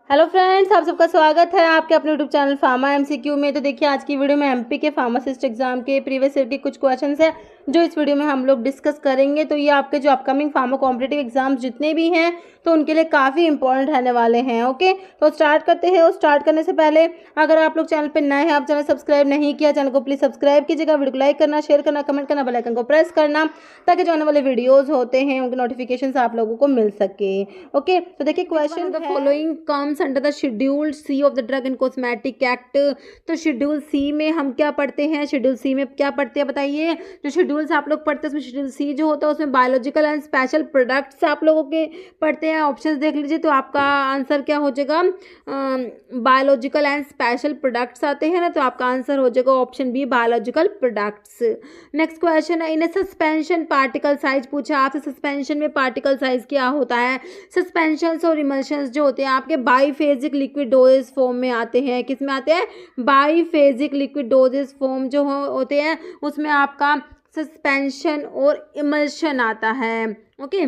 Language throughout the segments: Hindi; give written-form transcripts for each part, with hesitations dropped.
हेलो फ्रेंड्स, आप सबका स्वागत है आपके अपने यूट्यूब चैनल फार्मा एमसीक्यू में। तो देखिए, आज की वीडियो में एमपी के फार्मासिस्ट एग्जाम के प्रीवियस ईयर के कुछ क्वेश्चंस हैं जो इस वीडियो में हम लोग डिस्कस करेंगे। तो ये आपके जो अपकमिंग फार्मा कॉम्पिटिटिव एग्जाम्स जितने भी हैं तो उनके लिए काफ़ी इंपॉर्टेंट रहने वाले हैं। ओके, तो स्टार्ट करते हैं। और स्टार्ट करने से पहले अगर आप लोग चैनल पर नए हैं, आप चैनल सब्सक्राइब नहीं किया, चैनल को प्लीज़ सब्सक्राइब कीजिएगा, वीडियो को लाइक करना, शेयर करना, कमेंट करना, बेल आइकन को प्रेस करना, ताकि जो आने वाले वीडियोज़ होते हैं उनके नोटिफिकेशन आप लोगों को मिल सके। ओके, तो देखिए question the following comes under the schedule C of the drug and cosmetic act. तो शेड्यूल सी में हम क्या पढ़ते हैं? शेड्यूल सी में क्या पढ़ते हैं बताइए। जो शेड्यूल्स आप लोग पढ़ते हैं उसमें शेड्यूल सी जो होता है उसमें बायोलॉजिकल एंड स्पेशल प्रोडक्ट्स आप लोगों के पढ़ते हैं। ऑप्शंस देख लीजिए, तो आपका आंसर क्या हो जाएगा? बायोलॉजिकल एंड स्पेशल प्रोडक्ट्स आते हैं ना, तो आपका आंसर हो जाएगा option B, biological products. Next question है, in a suspension particle size पूछा आपसे। सस्पेंशन में पार्टिकल साइज क्या होता है? सस्पेंशंस और इमल्शंस जो होते हैं आपके बाईफेजिक लिक्विड डोजेज फॉर्म में आते हैं। किस में आते हैं? बाईफेजिक लिक्विड डोजेज फॉर्म जो होते हैं उसमें आपका सस्पेंशन और इमल्शन आता है। ओके,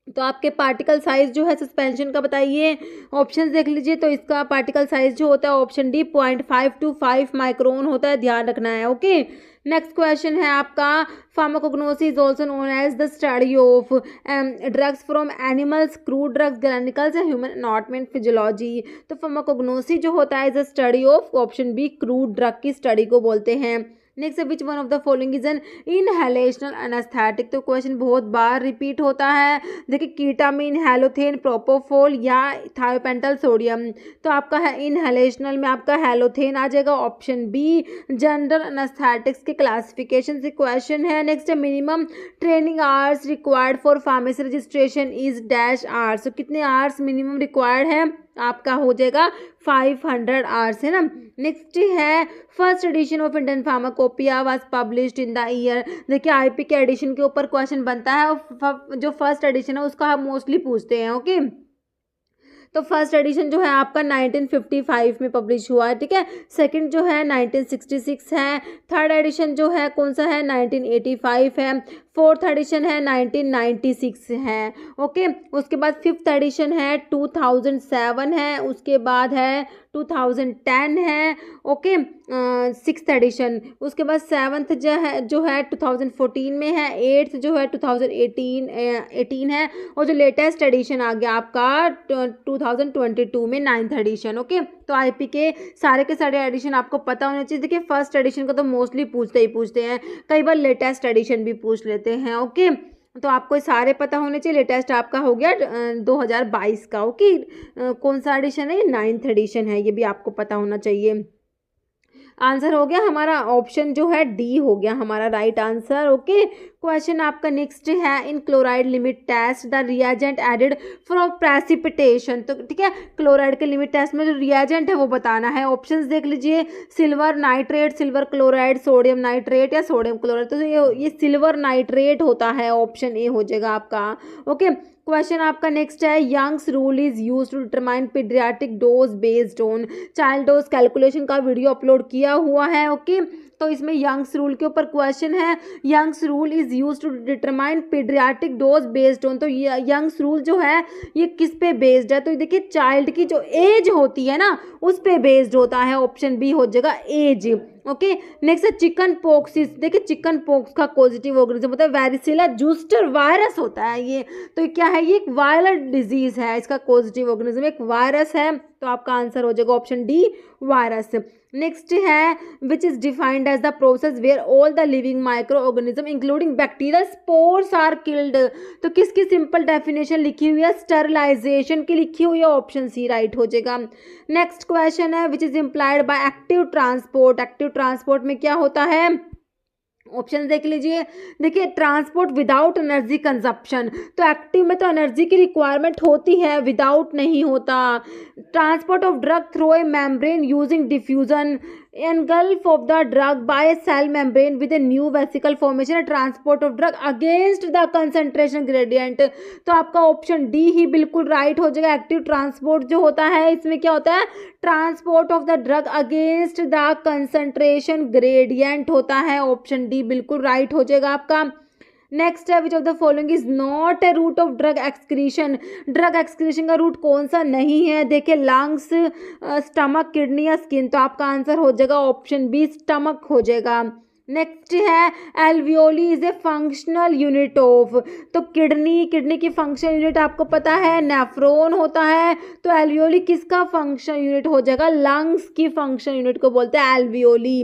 तो आपके पार्टिकल साइज जो है सस्पेंशन का बताइए। ऑप्शंस देख लीजिए, तो इसका पार्टिकल साइज जो होता है ऑप्शन डी 0.5 to 5 माइक्रोन होता है, ध्यान रखना है। ओके, नेक्स्ट क्वेश्चन है आपका, pharmacognosy is also known as the study of drugs from animals, crude drugs, galenicals, human anatomy, physiology. तो फार्माकोग्नोसी जो होता है is the study of option B, crude drug की स्टडी को बोलते हैं। नेक्स्ट है, which one of the following is an inhalational anaesthetic. तो क्वेश्चन बहुत बार रिपीट होता है। देखिए, कीटामिन, हेलोथेन, प्रोपोफोल या थायोपेंटल सोडियम। तो आपका है इनहेलेशनल में आपका हेलोथेन आ जाएगा, ऑप्शन बी। जनरल एनेस्थेटिक्स के क्लासिफिकेशन से क्वेश्चन है। नेक्स्ट है, minimum training hours required for pharmacy registration is dash hours. तो कितने आवर्स मिनिमम रिक्वायर्ड है? आपका हो जाएगा 500 आवर्स, है ना। नेक्स्ट है, first edition of Indian pharmacopoeia was published in the year. देखिए, आईपी के एडिशन के ऊपर क्वेश्चन बनता है और जो फर्स्ट एडिशन है उसका हम मोस्टली पूछते हैं। ओके, तो फर्स्ट एडिशन जो है आपका 1955 में पब्लिश हुआ है, ठीक है। सेकंड जो है 1966 है। थर्ड एडिशन जो है कौन सा है? 1985 है। फोर्थ एडिशन है 1996 है। ओके, उसके बाद फिफ्थ एडिशन है 2007 है। उसके बाद है 2010 है। Okay, sixth addition. उसके बाद सेवन्थ जो है 2014 में है। एट्थ जो है 2018 है। और जो लेटेस्ट एडिशन आ गया आपका 2022 में, नाइन्थ एडिशन। ओके, तो आईपी के सारे एडिशन आपको पता होने चाहिए। देखिए, फर्स्ट एडिशन का तो मोस्टली पूछते हैं, कई बार लेटेस्ट एडिशन भी पूछ लेते हैं। ओके, तो आपको सारे पता होने चाहिए। लेटेस्ट आपका हो गया 2022 का। ओके, कौन सा एडिशन है? ये नाइन्थ एडिशन है, ये भी आपको पता होना चाहिए। आंसर हो गया हमारा ऑप्शन जो है डी हो गया हमारा राइट आंसर। ओके, क्वेश्चन आपका नेक्स्ट है, in chloride limit test the reagent added for precipitation. तो ठीक है, क्लोराइड के लिमिट टेस्ट में जो रिएजेंट है वो बताना है। ऑप्शंस देख लीजिए, silver nitrate, silver chloride, sodium nitrate या सोडियम क्लोराइड। तो ये सिल्वर नाइट्रेट होता है, ऑप्शन ए हो जाएगा आपका। ओके, क्वेश्चन आपका नेक्स्ट है, Young's rule is use to determine paediatric dose based on child dose calculation का वीडियो अपलोड किया हुआ है। ओके, तो इसमें यंग्स रूल के ऊपर क्वेश्चन है, Young's rule is use to determine paediatric dose based on. तो यंग्स रूल जो है ये किस पे बेस्ड है? तो देखिए, चाइल्ड की जो एज होती है ना उस पे बेस्ड होता है, ऑप्शन बी हो जाएगा एज। ओके, नेक्स्ट है चिकन पॉक्सिस। देखिए, चिकन पॉक्स का पॉजिटिव ऑर्गेनिज्म होता है वैरिसिला जूस्टर वायरस होता है ये। तो क्या है? ये एक वायरल डिजीज है, इसका पॉजिटिव ऑर्गेनिज्म एक वायरस है। तो आपका आंसर हो जाएगा ऑप्शन डी, वायरस। नेक्स्ट है, which is defined as the process where all the living microorganism including bacterial spores are killed. तो किसकी सिंपल डेफिनेशन लिखी हुई है? स्टरलाइजेशन की लिखी हुई है, ऑप्शन सी राइट हो जाएगा। नेक्स्ट क्वेश्चन है, which is implied by active transport. Active transport में क्या होता है? ऑप्शन देख लीजिए। देखिए, ट्रांसपोर्ट विदाउट एनर्जी कंजप्शन। तो एक्टिव में तो एनर्जी की रिक्वायरमेंट होती है, विदाउट नहीं होता। Transport of drug through a membrane using diffusion, engulf of the drug by a cell membrane with a new vesicle formation, a transport of drug against the concentration gradient। तो आपका ऑप्शन डी ही बिल्कुल राइट हो जाएगा। एक्टिव ट्रांसपोर्ट जो होता है इसमें क्या होता है? Transport of the drug against the concentration gradient होता है, ऑप्शन डी बिल्कुल राइट हो जाएगा आपका। नेक्स्ट है which of the following is not a route of drug excretion, drug excretion का रूट कौन सा नहीं है? देखिए लंग्स, स्टमक, किडनी या स्किन, तो आपका आंसर हो जाएगा ऑप्शन बी स्टमक हो जाएगा। नेक्स्ट है alveoli is a functional unit of, तो किडनी की फंक्शनल यूनिट आपको पता है नेफ्रॉन होता है, तो एल्वियोली किसका फंक्शनल यूनिट हो जाएगा? लंग्स की फंक्शनल यूनिट को बोलते हैं एल्वियोली।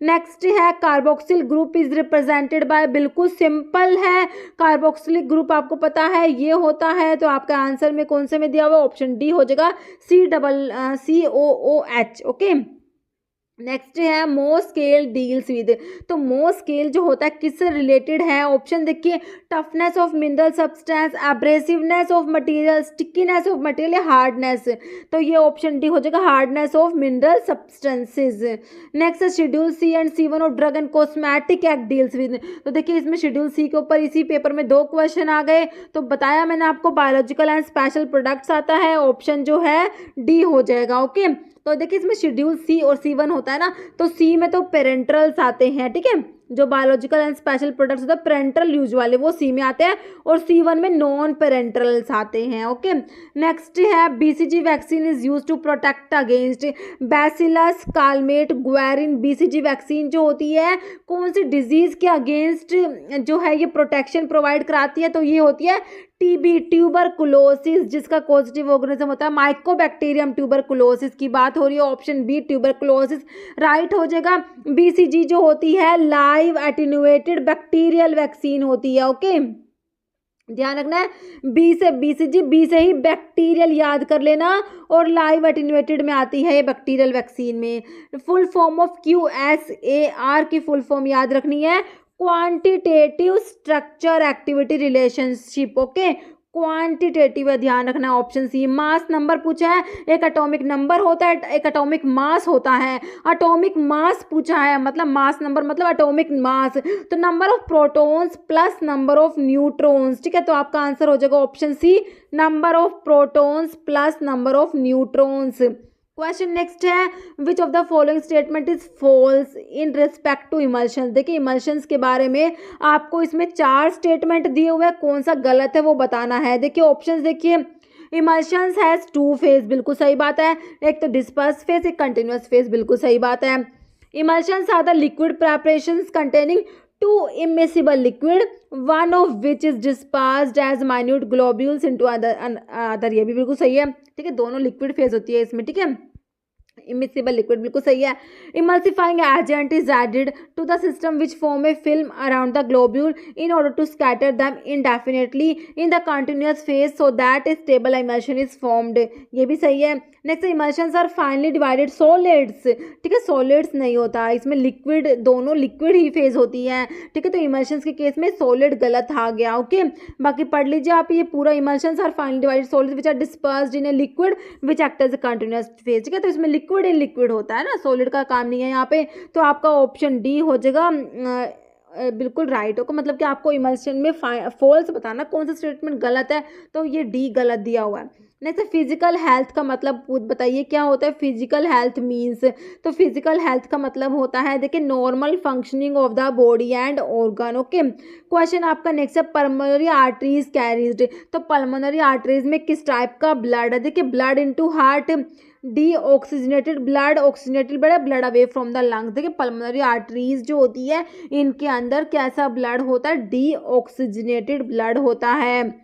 नेक्स्ट है carboxyl group is represented by, बिल्कुल सिंपल है, कार्बोक्सिलिक ग्रुप आपको पता है ये होता है, तो आपका आंसर में कौन से में दिया हुआ? ऑप्शन डी हो जाएगा COOH। ओके, नेक्स्ट है मो स्केल डील्स विद, तो मो स्केल जो होता है किससे रिलेटेड है? ऑप्शन देखिए toughness of mineral substance, abrasiveness of material, stickiness of material, hardness, तो ये ऑप्शन डी हो जाएगा hardness of mineral substances. Next है schedule C and C1 of drug and cosmetic act deals with, तो देखिए इसमें शेड्यूल सी के ऊपर इसी पेपर में 2 क्वेश्चन आ गए, तो बताया मैंने आपको बायोलॉजिकल एंड स्पेशल प्रोडक्ट्स आता है, ऑप्शन जो है डी हो जाएगा। ओके, तो देखिए इसमें शेड्यूल सी और C1 होता है ना, तो सी में तो पेरेंट्रल्स आते हैं, ठीक है, जो बायोलॉजिकल एंड स्पेशल प्रोडक्ट्स होता है पेरेंट्रल यूज वाले वो सी में आते हैं, और C1 में नॉन पेरेंट्रल्स आते हैं। ओके, नेक्स्ट है BCG vaccine is use to protect against bacillus Calmette Guerin, BCG vaccine जो होती है कौन सी डिजीज के अगेंस्ट जो है ये प्रोटेक्शन प्रोवाइड कराती है? तो ये होती है TB ट्यूबरकुलोसिस, जिसका पॉजिटिव ऑर्गेनिज्म होता है माइकोबैक्टीरियम ट्यूबरकुलोसिस की बात हो रही है, ऑप्शन बी ट्यूबरकुलोसिस राइट हो जाएगा। BCG जो होती है लाइव एटेन्यूएटेड बैक्टीरियल वैक्सीन होती है। ओके, ध्यान रखना है BCG बी से ही बैक्टीरियल याद कर लेना, और लाइव एटेन्यूएटेड में आती है ये बैक्टीरियल वैक्सीन में। फुल फॉर्म ऑफ QSAR की फुल फॉर्म याद रखनी है, quantitative structure activity relationship. Okay, quantitative है, ध्यान रखना है ऑप्शन सी। मास नंबर पूछा है, एक एटॉमिक नंबर होता है, एक एटॉमिक मास होता है, एटॉमिक मास पूछा है मतलब मास नंबर मतलब एटॉमिक मास, तो number of protons plus number of neutrons, ठीक है, तो आपका आंसर हो जाएगा option C number of protons plus number of neutrons. Question next है which of the following statement is false in respect to emulsion. देखिए इमल्शंस के बारे में आपको इसमें 4 स्टेटमेंट दिए हुए हैं, कौन सा गलत है वो बताना है। देखिए ऑप्शंस देखिए, इमल्शंस हैज 2 फेज, बिल्कुल सही बात है, एक तो डिस्पर्स फेज, एक कंटिन्यूस फेज, बिल्कुल सही बात है। Emulsions are the liquid preparations containing 2 immiscible liquid, one of which is dispersed as minute globules into other, ये भी बिल्कुल सही है, ठीक है, दोनों लिक्विड फेज होती है इसमें, ठीक है, इमिसिबल लिक्विड बिल्कुल सही है। Emulsifying agent is added to the system which form a film around the globule in order to scatter them indefinitely in the continuous phase so that a stable emulsion is formed, ये भी सही है। Next, emulsions are finely divided solids, ठीक है, सॉलिड्स नहीं होता इसमें, लिक्विड दोनों लिक्विड ही फेज होती है, ठीक है, तो इमल्शंस के केस में सॉलिड गलत आ गया। ओके, बाकी पढ़ लीजिए आप ये पूरा, emulsions are finely divided solids which are dispersed in a liquid which act as a continuous phase, ठीक है, तो इसमें लिक्विड इन लिक्विड होता है ना, सॉलिड का काम नहीं है यहाँ पे, तो आपका ऑप्शन डी हो जाएगा बिल्कुल राइट होगा, मतलब कि आपको इमल्शन में फॉल्स बताना कौन सा स्टेटमेंट गलत है, तो ये डी गलत दिया हुआ है। नेक्स्ट, फिजिकल हेल्थ का मतलब बताइए क्या होता है फिजिकल हेल्थ मीन्स, तो फिजिकल हेल्थ का मतलब होता है देखिए normal functioning of the body and organ. Okay, question आपका नेक्स्ट है पल्मोनरी आर्टरीज कैरीज, तो पल्मोनरी आर्टरीज में किस टाइप का ब्लड है? देखिए blood into heart, deoxygenated blood, oxygenated blood away from the lungs. देखिए पल्मोनरी आर्टरीज जो होती है इनके अंदर कैसा ब्लड होता है? डीऑक्सीजनेटेड ब्लड होता है,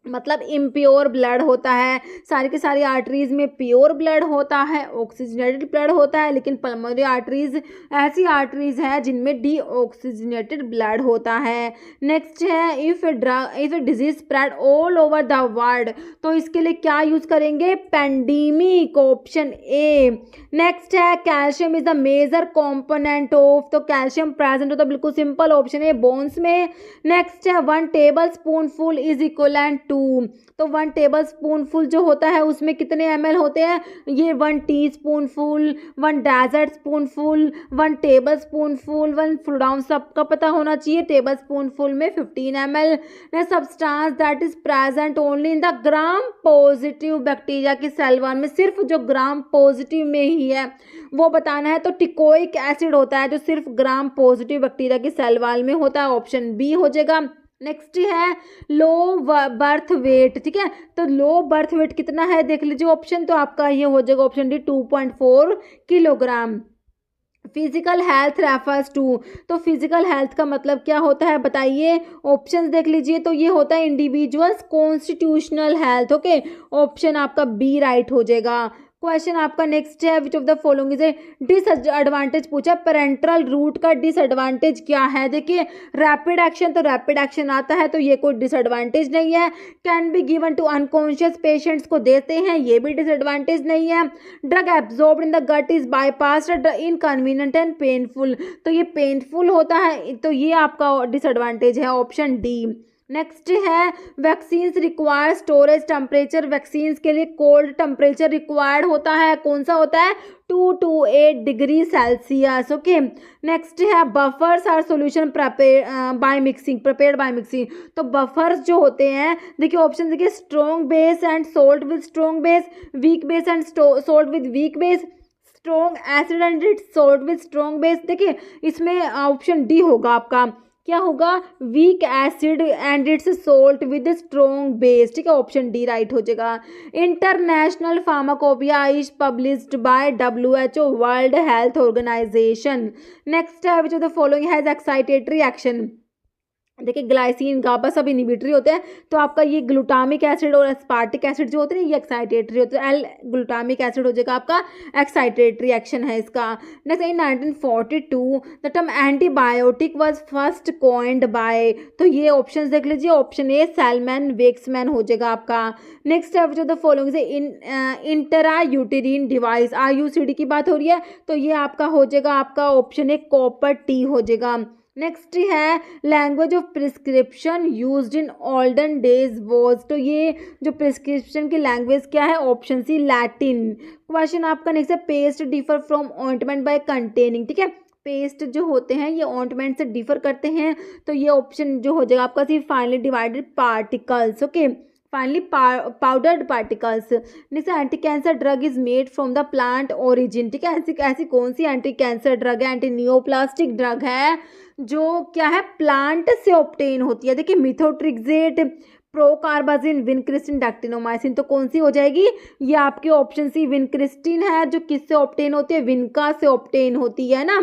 मतलब इम्प्योर ब्लड होता है। सारी की सारी आर्टरीज में प्योर ब्लड होता है, ऑक्सीजनेटेड ब्लड होता है, लेकिन पल्मोनरी आर्टरीज ऐसी आर्टरीज है जिनमें डीऑक्सीजनेटेड ब्लड होता है। नेक्स्ट है if a disease spread all over the world, तो इसके लिए क्या यूज करेंगे? Pandemic, option A. नेक्स्ट है calcium is the major component of, तो कैल्शियम प्रेजेंट होता है बिल्कुल सिंपल, ऑप्शन ए बोन्स में। नेक्स्ट है 1 tablespoonful is equivalent to, 2। तो 1 टेबल स्पून फुल जो होता है उसमें कितने ml होते हैं, ये 1 teaspoonful, 1 desert spoon full, 1 table spoon full, 1 full down, सबका पता होना चाहिए। टेबल स्पून फुल में 15 ml। Substance that is present only in the gram positive bacteria की सेल वॉल में, सिर्फ जो ग्राम पॉजिटिव में ही है वो बताना है। तो टिकोइक एसिड होता है जो सिर्फ ग्राम पॉजिटिव बैक्टीरिया की सेल वॉल में होता है, ऑप्शन बी हो जाएगा। नेक्स्ट है लो बर्थ वेट, ठीक है, तो लो बर्थ वेट कितना है देख लीजिए ऑप्शन, तो आपका ये हो जाएगा option D 2.4 kilogram. Physical health refers to, तो फिजिकल हेल्थ का मतलब क्या होता है बताइए, ऑप्शंस देख लीजिए। तो ये होता है individuals constitutional health, okay, option आपका बी राइट हो जाएगा। क्वेश्चन आपका नेक्स्ट है, which of the following is a disadvantage पूछा, पेरेंटल रूट का डिसएडवांटेज क्या है। देखिए रैपिड एक्शन, तो रैपिड एक्शन आता है तो ये कोई डिसएडवांटेज नहीं है। Can be given to unconscious patients को देते हैं, ये भी डिसएडवांटेज नहीं है। Drug absorb in the gut is bypassed, inconvenient and painful, तो ये पेनफुल होता है, तो ये आपका डिसएडवांटेज है, ऑप्शन डी। नेक्स्ट है vaccines require storage temperature, vaccines के लिए कोल्ड टेम्परेचर रिक्वायर्ड होता है, कौन सा होता है 2 to 8 degree Celsius, okay. Next है buffers are solution prepared by mixing, तो बफर्स जो होते हैं देखिए ऑप्शन देखिए, strong base and salt with strong base, weak base and salt with weak base, strong acid and its salt with strong base. देखिए इसमें ऑप्शन डी होगा आपका, क्या होगा, weak acid and its salt with strong base, ठीक है, ऑप्शन डी राइट हो जाएगा। International pharmacopoeia is published by WHO, World Health Organization. Next है which of the following has excitatory action, देखिए ग्लाइसिन गाबा सब इनहिबिटरी होते हैं, तो आपका ये ग्लूटामिक एसिड और एस्पार्टिक एसिड जो होते हैं ये एक्साइटेटरी होते हैं, एल ग्लूटामिक एसिड हो जाएगा आपका, एक्साइटेटरी एक्शन है इसका। Next in 1942 the term antibiotic was first coined bye, तो ये ऑप्शंस देख लीजिए, ऑप्शन ए सैलमैन वेक्समैन हो जाएगा आपका। नेक्स्ट है जो द फॉलोइंग से इंट्रा यूटेरिन डिवाइस, IUCD की बात हो रही है, तो ये आपका हो जाएगा आपका ऑप्शन ए कॉपर टी हो जाएगा। नेक्स्ट है language of prescription used in olden days was, तो ये जो प्रिस्क्रिप्शन की लैंग्वेज क्या है, ऑप्शन सी लैटिन। क्वेश्चन आपका नेक्स्ट है paste differ from ointment by containing, ठीक है, पेस्ट जो होते हैं ये ऑइंटमेंट से डिफर करते हैं, तो ये ऑप्शन जो हो जाएगा आपका C finely divided particles, okay, finely powdered particles. Next anti cancer drug is made from the plant origin, ठीक है, ऐसी कौन सी एंटी कैंसर ड्रग है, एंटी नियोप्लास्टिक ड्रग है जो क्या है प्लांट से ऑब्टेन होती है। देखिए मिथोट्रिक्सेट, प्रोकार्बाजिन, विनक्रिस्टिन, डैक्टिनोमाइसिन, तो कौन सी हो जाएगी, ये आपके ऑप्शन सी विनक्रिस्टिन है, जो किससे ऑब्टेन होती है, विनका से ऑब्टेन होती है ना।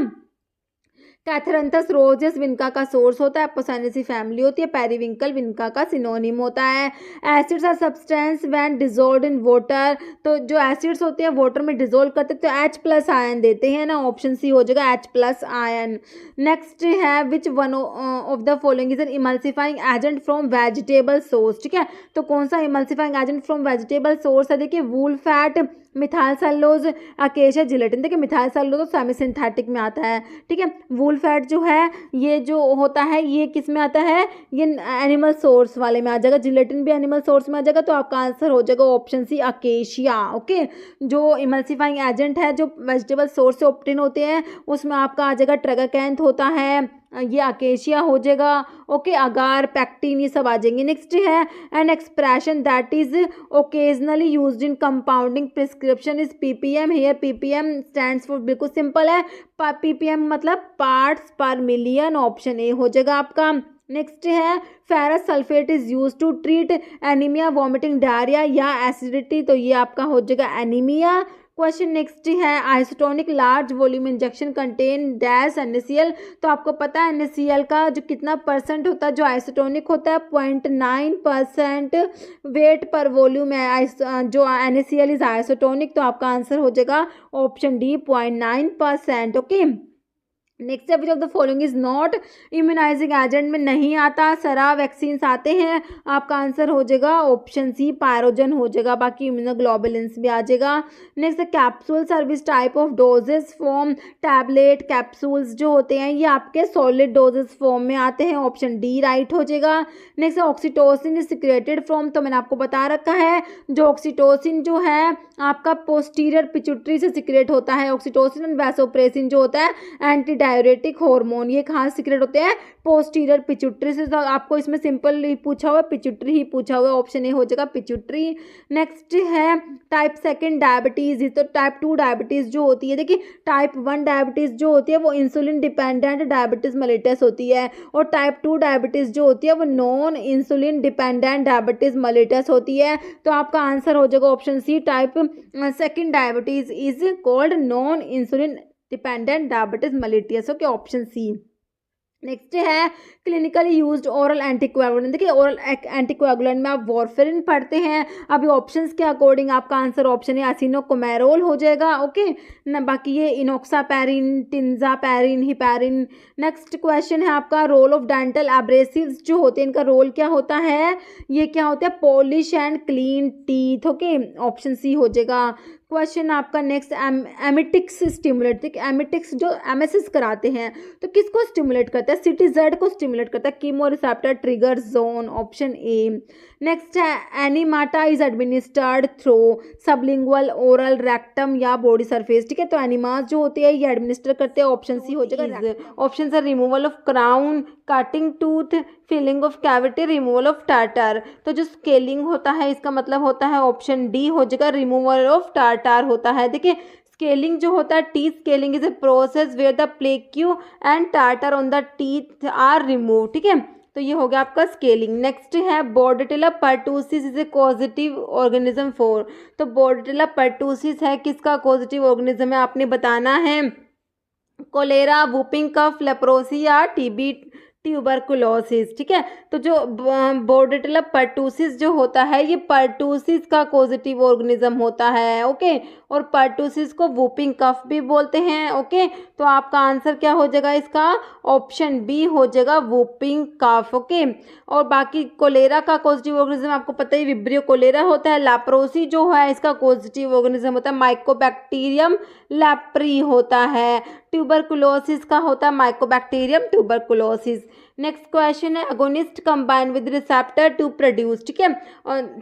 कैथरंथस रोजेस विनका का सोर्स होता है, पोसानेसी फैमिली होती है, पेरीविंकल विनका का सिनोनिम होता है। Acids are substance when dissolved in water, तो जो एसिड्स होते हैं वाटर में डिजोल्व करते हैं तो H+ आयन देते हैं ना, ऑप्शन सी हो जाएगा H+ आयन। नेक्स्ट है which one of the following is an emulsifying agent from vegetable source, ठीक है, तो कौन सा emulsifying agent from vegetable source है, देखिए wool fat, methyl cellulose, acacia gelatin. देखिए मिथाइल सेलुलोज तो सेमी सिंथेटिक में आता है, ठीक है, वूल फैट जो है ये जो होता है ये किस में आता है, ये एनिमल सोर्स वाले में आ जाएगा, जिलेटिन भी एनिमल सोर्स में आ जाएगा, तो आपका आंसर हो जाएगा ऑप्शन सी अकेशिया, ओके। जो इमल्सिफाइंग एजेंट है जो वेजिटेबल सोर्स से ऑब्टेन होते हैं उसमें आपका आ जाएगा ट्रगाकैंथ होता है, ये अकेशिया हो जाएगा, ओके, अगार, पैक्टिन, ये सब आ जाएंगे। नेक्स्ट है an expression that is occasionally used in compounding prescription is PPM, here PPM stands for, बिल्कुल सिंपल है, PPM मतलब parts per million, option A हो जाएगा आपका। नेक्स्ट है ferrous sulphate is use to treat anaemia, vomiting, diarrhoea या एसिडिटी, तो ये आपका हो जाएगा एनीमिया। क्वेश्चन नेक्स्ट है isotonic large volume injection contain dash NaCl, तो आपको पता है NaCl का जो कितना परसेंट होता है, जो आइसोटोनिक होता है 0.9% वेट पर वॉल्यूम है, जो NaCl इज आइसोटोनिक, तो आपका आंसर हो जाएगा ऑप्शन डी 0.9%, ओके। नेक्स्ट है which of the following is not immunising agent में नहीं आता, सरा वैक्सीन्स आते हैं, आपका आंसर हो जाएगा ऑप्शन सी पायरोजन हो जाएगा, बाकी इम्यूनोग्लोबुलिन्स भी आ जाएगा। नेक्स्ट है capsule service type of doses form, tablet capsules जो होते हैं ये आपके सॉलिड डोजेस फॉर्म में आते हैं, ऑप्शन डी राइट हो जाएगा। नेक्स्ट है ऑक्सीटोसिन इज सिक्रेटेड फ्रॉम, तो मैंने आपको बता रखा है जो ऑक्सीटोसिन जो है आपका पोस्टीरियर पिट्यूटरी से सिक्रेट होता है, ऑक्सीटोसिन एंड वैसोप्रेसिन जो होता है एंटी डायरेटिक हार्मोन, ये कहाँ सीक्रेट होते हैं पोस्टीरियर पिट्यूटरी से। तो आपको इसमें सिंपल ही पूछा हुआ है, पिट्यूटरी ही पूछा हुआ है, ऑप्शन ए हो जाएगा पिट्यूटरी। नेक्स्ट है टाइप सेकंड डायबिटीज़, तो टाइप 2 डायबिटीज़ जो होती है, देखिए टाइप 1 डायबिटीज़ जो होती है वो इंसुलिन डिपेंडेंट डायबिटीज़ मेलिटस होती है, और टाइप 2 डायबिटीज़ जो होती है वो non insulin dependent diabetes mellitus होती है। तो आपका आंसर हो जाएगा option C type second diabetes is called non insulin dependent diabetes mellitus, okay option C. Next है क्लिनिकली यूज्ड ओरल एंटीकोएगुलेंट, देखिए ओरल एंटीकोएगुलेंट में आप वॉरफेरिन पढ़ते हैं, अभी ऑप्शंस के अकॉर्डिंग आपका आंसर ऑप्शन है एसिनोकोमेरोल हो जाएगा, ओके ना, बाकी ये इनोक्सापैरिन, टिंजापैरिन, हिपैरिन। नेक्स्ट क्वेश्चन है आपका रोल ऑफ डेंटल एब्रेसिव्स जो होते हैं इनका रोल क्या होता है, ये क्या होता है polish and clean teeth, okay option C हो जाएगा। क्वेश्चन आपका नेक्स्ट एमिटिक्स स्टिमुलेट, देखिए एमिटिक्स जो एमएसएस कराते हैं तो किसको स्टिमुलेट करता है, सिटीजेड को स्टिमुलेट करता है, chemo receptor trigger zone, option A. Next है enemata is administered through sublingual, oral, rectum या बॉडी सरफेस, ठीक है, तो एनिमास जो होते हैं ये एडमिनिस्टर करते हैं, ऑप्शन सी हो जाएगा। ऑप्शन है removal of crown, cutting tooth, filling of cavity, removal of tartar. तो जो स्केलिंग होता है इसका मतलब होता है ऑप्शन डी हो जाएगा रिमूवल ऑफ टार्टर होता है। देखिए स्केलिंग जो होता है teeth scaling is a process where the plaque and tartar on the teeth are remove, ठीक है, तो ये हो गया आपका स्केलिंग। नेक्स्ट है Bordetella pertussis is a causative organism for, तो बोर्डेटेला पर्टूसिस है किसका कॉजेटिव ऑर्गेनिज्म है आपने बताना है, कोलेरा, वूपिंग कफ, लेप्रोसी या टीबी, ट्यूबरकुलोसिस, ठीक है, तो जो बोर्डेटेला पर्टूसिस जो होता है ये पर्टूसिस का पॉजिटिव ऑर्गेनिज्म होता है, ओके, और पर्टूसिस को वूपिंग कफ भी बोलते हैं, ओके, तो आपका आंसर क्या हो जाएगा इसका ऑप्शन बी हो जाएगा वूपिंग कफ, ओके। और बाकी कोलेरा का पॉजिटिव ऑर्गेनिज्म आपको पता ही विब्रियो कोलेरा होता है, लैप्रोसी जो है इसका पॉजिटिव ऑर्गेनिज्म होता है माइकोबैक्टीरियम लैप्री होता है, ट्यूबरकुलोसिस का होता है माइकोबैक्टीरियम ट्यूबरकुलोसिस। नेक्स्ट क्वेश्चन है agonist combine with receptor to produce, ठीक है,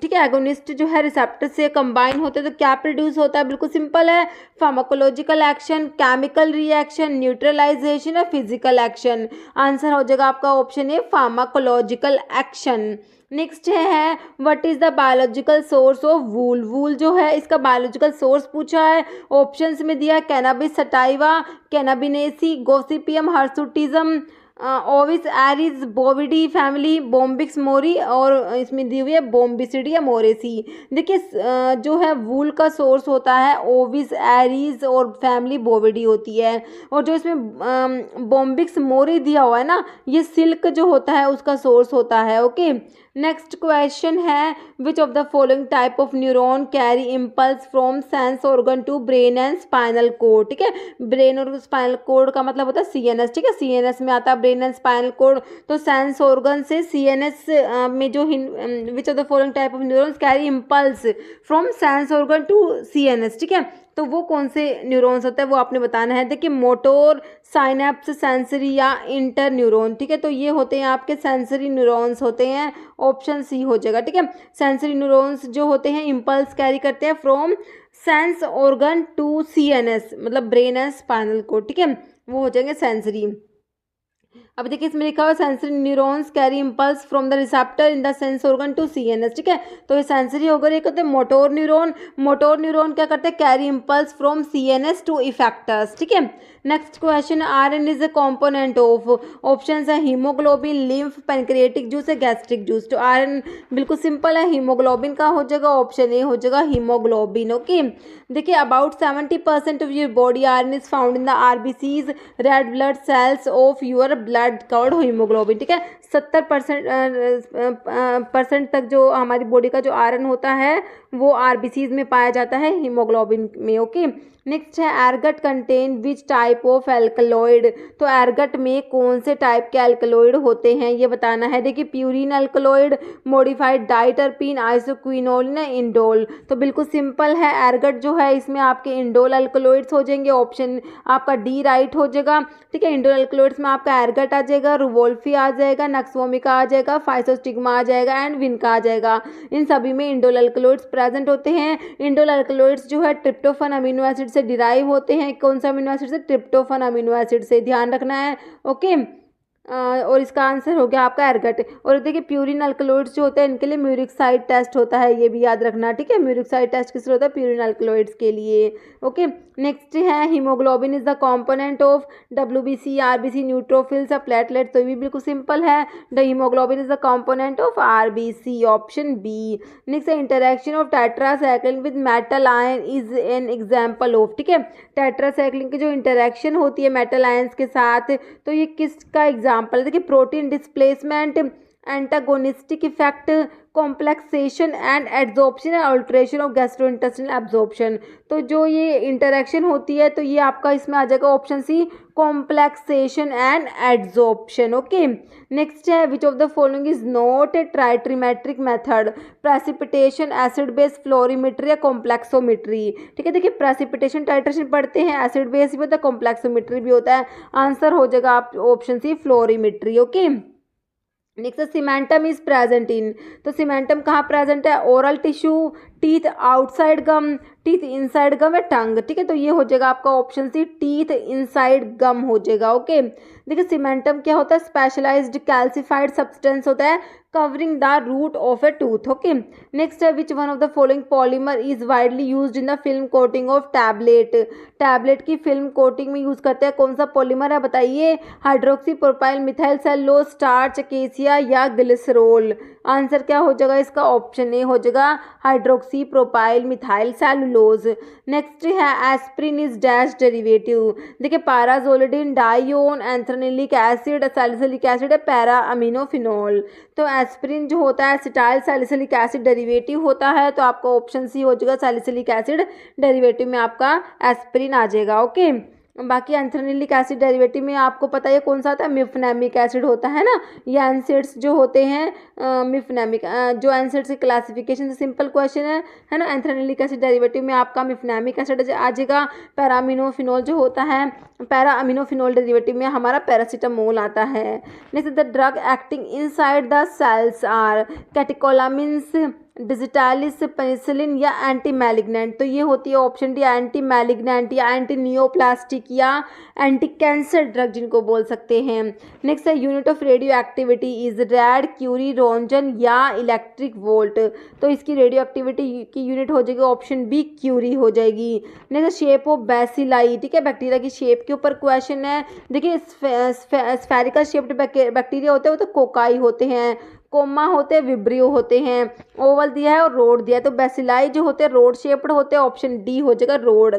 ठीक है, एगोनिस्ट जो है रिसेप्टर से कंबाइन होते हैं तो क्या प्रोड्यूस होता है, बिल्कुल सिंपल है, pharmacological action, chemical reaction, neutralization या फिजिकल एक्शन। आंसर हो जाएगा आपका option A pharmacological action. Next है what is the biological source of wool, wool जो है इसका बायोलॉजिकल सोर्स पूछा है, ऑप्शंस में दिया cannabis sativa, cannabinaceae, gossypium hirsutism, ovis aries, bovidae family, bombyx mori, और इसमें दी हुई है बोम्बिसिडी या मोरेसी। देखिए जो है वूल का सोर्स होता है ओविस एरिस और फैमिली बोविडी होती है, और जो इसमें बोम्बिक्स मोरी दिया हुआ है ना ये सिल्क जो होता है उसका सोर्स होता है, ओके। नेक्स्ट क्वेश्चन है which of the following type of neuron carry impulse from sense organ to brain and spinal cord, ठीक है, ब्रेन और स्पाइनल कोड का मतलब होता है सीएनएस, ठीक है, सीएनएस में आता है ब्रेन एंड स्पाइनल कोड, तो सेंस ऑर्गन से सीएनएस में जो which of the following type of neurons carry impulse from sense organ to CNS, ठीक है, तो वो कौन से न्यूरॉन्स होते हैं वो आपने बताना है। देखिए मोटोर, साइनेप्स, सेंसरी या इंटर न्यूरॉन, ठीक है, तो ये होते हैं आपके सेंसरी न्यूरॉन्स होते हैं, ऑप्शन सी हो जाएगा, ठीक है, सेंसरी न्यूरॉन्स जो होते हैं इम्पल्स कैरी करते हैं from sense organ to CNS मतलब ब्रेन एंड स्पाइनल कोड, ठीक है, वो हो जाएंगे सेंसरी। अब देखिए इसमें लिखा हुआ sensory neurons carry impulse from the receptor in the sense organ to CNS, ठीक है, तो ये सेंसरी होकर ये कहते हैं मोटोर न्यूरॉन, मोटोर न्यूरॉन क्या करते हैं carry impulse from CNS to effectors, ठीक है। Next question iron is a component of, options है हीमोग्लोबिन, लिम्फ, पैनक्रियाटिक जूस है गैस्ट्रिक जूस, तो आयरन बिल्कुल सिंपल है हीमोग्लोबिन का हो जाएगा, ऑप्शन ए हो जाएगा हीमोग्लोबिन, ओके। देखिए about 70% of your body iron is found in the RBCs red blood cells of your blood covered haemoglobin, ठीक है, 70% तक जो हमारी बॉडी का जो आयरन होता है वो आरबीसीज में पाया जाता है, हीमोग्लोबिन में। ओके, नेक्स्ट है ergot contain which type of alkaloid. तो एरगट में कौन से टाइप के एल्कलॉइड होते हैं ये बताना है। देखिए purine alkaloid, modified diterpene, isoquinoline, indole. तो बिल्कुल सिंपल है, एरगट जो है इसमें आपके इंडोल एल्कलॉइड्स हो जाएंगे, ऑप्शन आपका डी राइट हो जाएगा। ठीक है, इंडोल एल्कलॉइड्स में आपका एरगट आ जाएगा, रुवोल्फी आ जाएगा, नक्सवोमिका आ जाएगा, फाइसोस्टिग्मा आ जाएगा एंड विनका आ जाएगा। इन सभी में इंडोल एल्कलॉइड्स प्रेजेंट होते हैं। इंडोल एल्कलॉइड्स जो है ट्रिप्टोफन अमीनो एसिड से डिराइव होते हैं। कौन सा अमीनो एसिड से? ट्रिप्टोफन अमीनो एसिड से, ध्यान रखना है। ओके, और इसका आंसर हो गया आपका एरगट। और देखिए प्यूरिन अल्कलॉइड्स जो होते हैं इनके लिए म्यूरिक साइड टेस्ट होता है, ये भी याद रखना। ठीक है, म्यूरिक साइड टेस्ट किस लिए होता है? प्यूरिन अल्कलॉइड्स के लिए। ओके, नेक्स्ट है haemoglobin is the component of WBC, RBC, neutrophils या प्लेटलेट। तो ये भी बिल्कुल सिंपल है, the haemoglobin is the component of RBC, option B. Next है interaction of tetracycline with metal ion is an example of. ठीक है, टेट्रासाइक्लिन की जो इंटरेक्शन होती है मेटल आयंस के साथ, तो ये किसका एग्जाम्पल? देखिए protein displacement, antagonistic effect, complexation and adsorption and alteration of gastrointestinal absorption. तो जो ये इंटरेक्शन होती है तो ये आपका इसमें आ जाएगा option C, complexation and adsorption. Okay, next है which of the following is not a titrimetric method? Precipitation, acid base, fluorimetry या कॉम्प्लेक्सोमेट्री। ठीक है, देखिए प्रेसिपिटेशन टाइट्रेशन पढ़ते हैं, एसिड बेस भी होता है, कॉम्प्लेक्सोमेट्री भी होता है। आंसर हो जाएगा आप option C, fluorimetry. Okay, next cementum is present in. तो सीमेंटम कहाँ प्रेजेंट है? Oral tissue, teeth outside gum, teeth inside gum या टंग। ठीक है, तो ये हो जाएगा आपका option C, teeth inside gum हो जाएगा। ओके, देखिए सीमेंटम क्या होता है? स्पेशलाइज्ड कैल्सिफाइड सब्सटेंस होता है covering the root of a tooth. Okay, next है which one of the following polymer is widely used in the film coating of tablet. Tablet की फिल्म कोटिंग में यूज करते हैं, कौन सा पॉलीमर है बताइए? Hydroxy propyl methyl cellulose, starch, cassia या ग्लिसरोल। आंसर क्या हो जाएगा इसका? ऑप्शन ए हो जाएगा, hydroxy propyl methyl cellulose. Next है एस्प्रिन इज डैश डेरिवेटिव। देखिए पैराजोलिडिन, डाइओन, anthranilic acid, salicylic acid, para अमीनोफिनॉल। तो एस्प्रिन जो होता है एसिटाइल सैलिसिलिक एसिड डेरिवेटिव होता है, तो आपका ऑप्शन सी हो जाएगा, सैलिसिलिक एसिड डेरिवेटिव में आपका एस्प्रिन आ जाएगा। ओके, बाकी एंथ्रेनिलिक एसिड डेरिवेटिव में आपको पता है कौन सा आता है? मिफनेमिक एसिड होता है ना। ये एनसेड्स जो होते हैं मिफनेमिक, जो एनसेड्स की क्लासिफिकेशन सिंपल क्वेश्चन है ना। एंथ्रेनिलिक एसिड डेरिवेटिव में आपका मिफनेमिक एसिड आ जाएगा। पैरामिनोफिनॉल जो होता है, पैरा अमीनोफिनॉल डेरिवेटिव में हमारा पैरासीटामोल आता है। Next the drug acting inside the cells are catecholamines, digitalis, penicillin या एंटी मैलिग्नेंट। तो ये होती है ऑप्शन डी, एंटी मैलिग्नेंट या एंटी नियोप्लास्टिक या एंटी कैंसर ड्रग जिनको बोल सकते हैं। नेक्स्ट है unit of radioactivity is rad, curie, roentgen या इलेक्ट्रिक वोल्ट। तो इसकी रेडियो एक्टिविटी की यूनिट हो जाएगी ऑप्शन बी, क्यूरी हो जाएगी। Next shape of bacilli. ठीक है, बैक्टीरिया की शेप के ऊपर क्वेश्चन है। देखिए स्फेरिकल शेप्ड बैक्टीरिया होते हैं वो तो कोकाई होते हैं, कोमा होते हैं, विब्रियो होते हैं, ओवल दिया है और रोड दिया है। तो बैसिलाई जो होते हैं रोड शेप्ड होते हैं, ऑप्शन डी हो जाएगा रोड।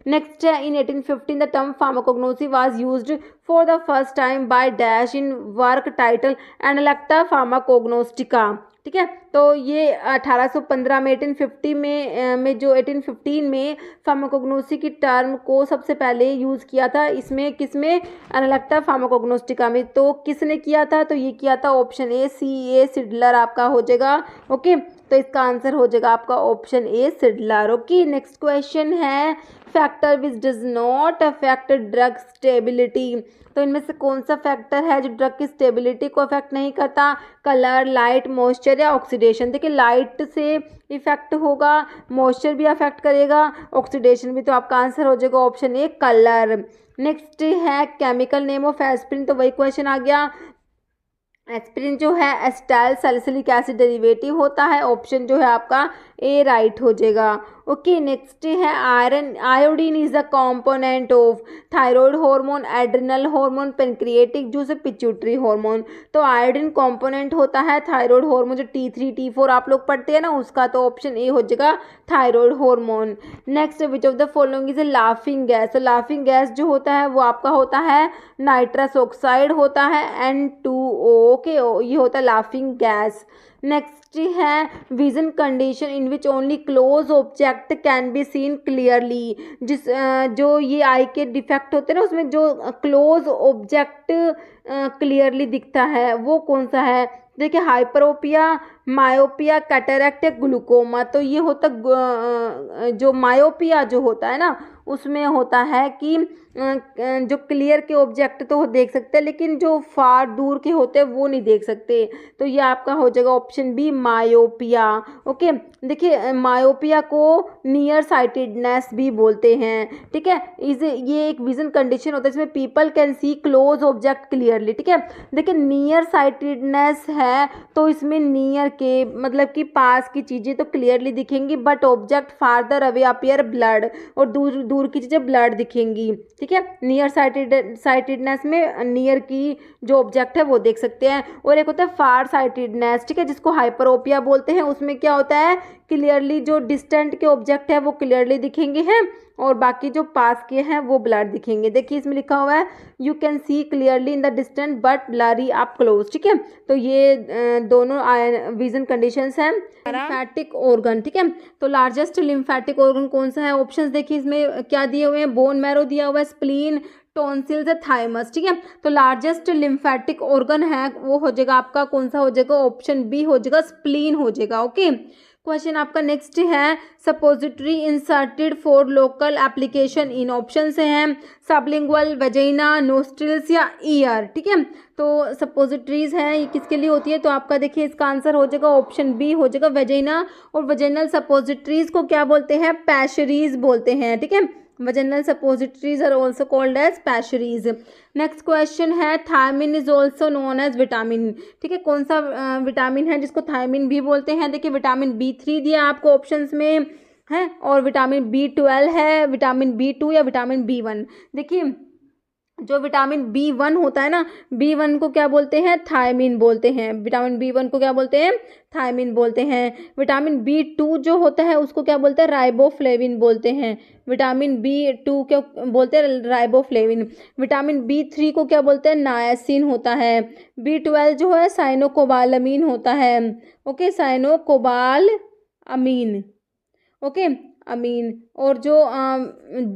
नेक्स्ट है in 1815 the term pharmacognosy was used for the first time by dash in work title analecta pharmacognostica. ठीक है, तो ये 1815 में 1850 में जो 1815 में फार्माकोग्नोसी की टर्म को सबसे पहले यूज़ किया था, इसमें किसमें? एनालेक्टा फार्माकोग्नोस्टिका में। तो किसने किया था? तो ये किया था ऑप्शन ए, सी ए सिडलर आपका हो जाएगा। ओके, तो इसका आंसर हो जाएगा आपका option A, Seydler. Okay, next question है factor which does not affect drug stability. तो इनमें से कौन सा फैक्टर है जो ड्रग की स्टेबिलिटी को अफेक्ट नहीं करता? कलर, लाइट, मॉइस्चर या ऑक्सीडेशन। देखिए लाइट से इफेक्ट होगा, मॉइस्चर भी अफेक्ट करेगा, ऑक्सीडेशन भी। तो आपका आंसर हो जाएगा ऑप्शन ए, कलर। नेक्स्ट है केमिकल नेम ऑफ एस्प्रिन। तो वही क्वेश्चन आ गया। एस्प्रिन जो है एसिटाइल सैलिसिलिक एसिड डेरिवेटिव होता है, ऑप्शन जो है आपका ए राइट हो जाएगा। ओके, नेक्स्ट है iron, iodine is the component of thyroid hormone, adrenal hormone, pancreatic juice, pituitary hormone. तो आयोडीन कंपोनेंट होता है थायराइड हार्मोन, जो T3 T4 आप लोग पढ़ते हैं ना उसका, तो ऑप्शन ए हो जाएगा thyroid hormone. Next which of the following is A laughing gas. तो लाफिंग गैस जो होता है वो आपका होता है नाइट्रस ऑक्साइड होता है N2O। ओके, ये होता है लाफिंग गैस। नेक्स्ट है vision condition in which only close object can be seen clearly. जो ये आई के डिफेक्ट होते हैं ना, उसमें जो क्लोज ऑब्जेक्ट क्लियरली दिखता है वो कौन सा है? देखिए, हाइपरोपिया, मायोपिया, कैटरैक्ट या ग्लूकोमा। तो ये होता जो मायोपिया जो होता है ना, उसमें होता है कि जो क्लियर के ऑब्जेक्ट तो देख सकते हैं, लेकिन जो फार दूर के होते हैं वो नहीं देख सकते। तो ये आपका हो जाएगा ऑप्शन बी, मायोपिया। ओके, देखिए मायोपिया को नियर साइटेडनेस भी बोलते हैं। ठीक है, ये एक विजन कंडीशन होता है जिसमें people can see close object clearly. ठीक है, देखिए नियर साइटेडनेस है तो इसमें नियर के मतलब कि पास की चीज़ें तो क्लियरली दिखेंगी, but object farther away appear blood, और दूर दूर की चीज़ें ब्लड दिखेंगी। ठीक है, नियर साइटेडनेस में नियर की जो ऑब्जेक्ट है वो देख सकते हैं। और एक होता है फार साइटेडनेस, ठीक है, जिसको हाइपरोपिया बोलते हैं। उसमें क्या होता है, क्लियरली जो डिस्टेंट के ऑब्जेक्ट है वो क्लियरली दिखेंगे हैं, और बाकी जो पास के हैं वो ब्लर दिखेंगे। देखिए इसमें लिखा हुआ है you can see clearly in the distant but blurry up close. ठीक है, तो ये दोनों विजन कंडीशंस हैं। लिम्फेटिक ऑर्गन, ठीक है, तो लार्जेस्ट लिम्फेटिक ऑर्गन कौन सा है? ऑप्शंस देखिए इसमें क्या दिए हुए हैं, बोन मैरो दिया हुआ है, स्प्लीन, टॉन्सिल्स, थाइमस। ठीक है, तो लार्जेस्ट लिम्फेटिक ऑर्गन है वो हो जाएगा आपका कौन सा हो जाएगा? ऑप्शन बी हो जाएगा, स्प्लीन हो जाएगा। ओके, क्वेश्चन आपका नेक्स्ट है suppository inserted for local application in. Option से हैं सबलिंगुअल, वेजाइना, नोस्ट्रिल्स या ईयर। ठीक है, तो सपोजिटरीज हैं ये किसके लिए होती है? तो आपका देखिए इसका आंसर हो जाएगा ऑप्शन बी हो जाएगा, वेजाइना। और वेजाइनल सपोजिटरीज को क्या बोलते हैं? पैशरीज बोलते हैं। ठीक है, vaginal suppositories are also called as pessaries. Next question है thiamine is also known as vitamin. ठीक है, कौन सा विटामिन है जिसको थायमिन भी बोलते हैं? देखिए विटामिन B3 दिया आपको ऑप्शंस में है, और विटामिन B12 है, विटामिन B2 या विटामिन B1। देखिए जो विटामिन B1 होता है ना, B1 को क्या बोलते हैं? थायमिन बोलते हैं। विटामिन B1 को क्या बोलते हैं? थायमिन बोलते हैं। विटामिन B2 जो होता है उसको क्या बोलते हैं? राइबोफ्लेविन बोलते हैं। विटामिन B2 क्या बोलते हैं? राइबोफ्लेविन। विटामिन B3 को क्या बोलते हैं? नायासिन होता है। B12 जो है साइनोकोबालामीन होता है। ओके, साइनोकोबालामीन, ओके अमीन। और जो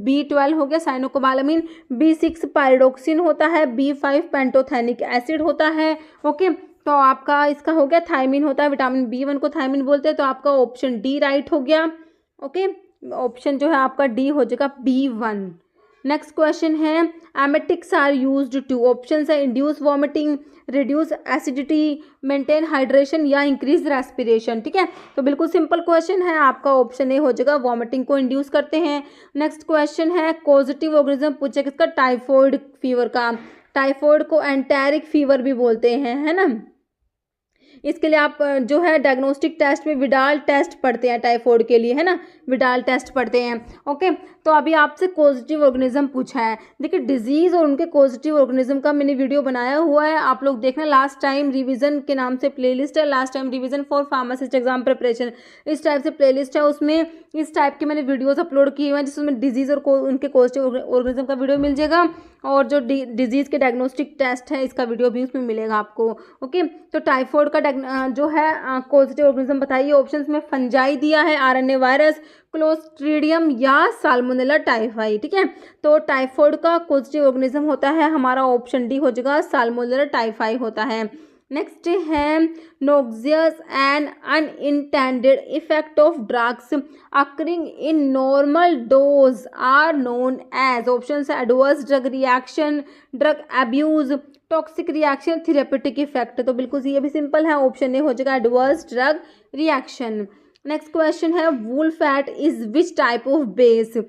B12 हो गया साइनोकोबालामीन। B6 पायरोक्सिन होता है। B5 पेंटोथेनिक एसिड होता है। ओके, तो आपका इसका हो गया थायमिन होता है। विटामिन B1 को थायमिन बोलते हैं, तो आपका ऑप्शन डी राइट हो गया। ओके, ऑप्शन जो है आपका डी हो जाएगा B1। नेक्स्ट क्वेश्चन है emetics are used to. Option है induce vomiting, reduce acidity, maintain hydration या इंक्रीज रेस्पिरेशन। ठीक है, तो बिल्कुल सिंपल क्वेश्चन है, आपका ऑप्शन ए हो जाएगा, वॉमिटिंग को इंड्यूस करते हैं। नेक्स्ट क्वेश्चन है कॉजेटिव ऑर्गेनिज्म पूछे किसका? टाइफॉइड फीवर का। टाइफॉइड को एंटेरिक फीवर भी बोलते हैं, है ना। इसके लिए आप जो है डायग्नोस्टिक टेस्ट में विडाल टेस्ट पढ़ते हैं टाइफॉइड के लिए, है ना, विडाल टेस्ट पढ़ते हैं। ओके, तो अभी आपसे कॉजेटिव ऑर्गेनिज्म पूछा है। देखिए डिजीज़ और उनके कॉजेटिव ऑर्गेनिज्म का मैंने वीडियो बनाया हुआ है, आप लोग देखना। लास्ट टाइम रिवीजन के नाम से प्लेलिस्ट है, last time revision for pharmacist exam preparation, इस टाइप से प्लेलिस्ट है। उसमें इस टाइप के मैंने वीडियोस अपलोड किए हुए हैं जिसमें डिजीज़ और उनके कॉजेटिव ऑर्गेनिज्म का वीडियो मिल जाएगा, और जो डिजीज़ के डायग्नोस्टिक टेस्ट है इसका वीडियो भी उसमें मिलेगा आपको। ओके, तो टाइफॉइड का जो है कॉजेटिव ऑर्गेनिज्म बताइए। ऑप्शंस में फंजाई दिया है, आरएनए वायरस, क्लोस्ट्रीडियम या साल्मोनेला टाइफाई। ठीक है, तो टाइफॉइड का कॉजेटिव ऑर्गेनिज्म होता है हमारा ऑप्शन डी हो जाएगा, साल्मोनेला टाइफाई होता है। नेक्स्ट है noxious and unintended effect of drugs occurring in normal dose are known as. Option है adverse drug reaction, drug abuse, toxic reaction, therapeutic effect. तो बिल्कुल ये भी सिंपल है, ऑप्शन ए हो जाएगा adverse drug reaction. Next question है wool fat is which type of base.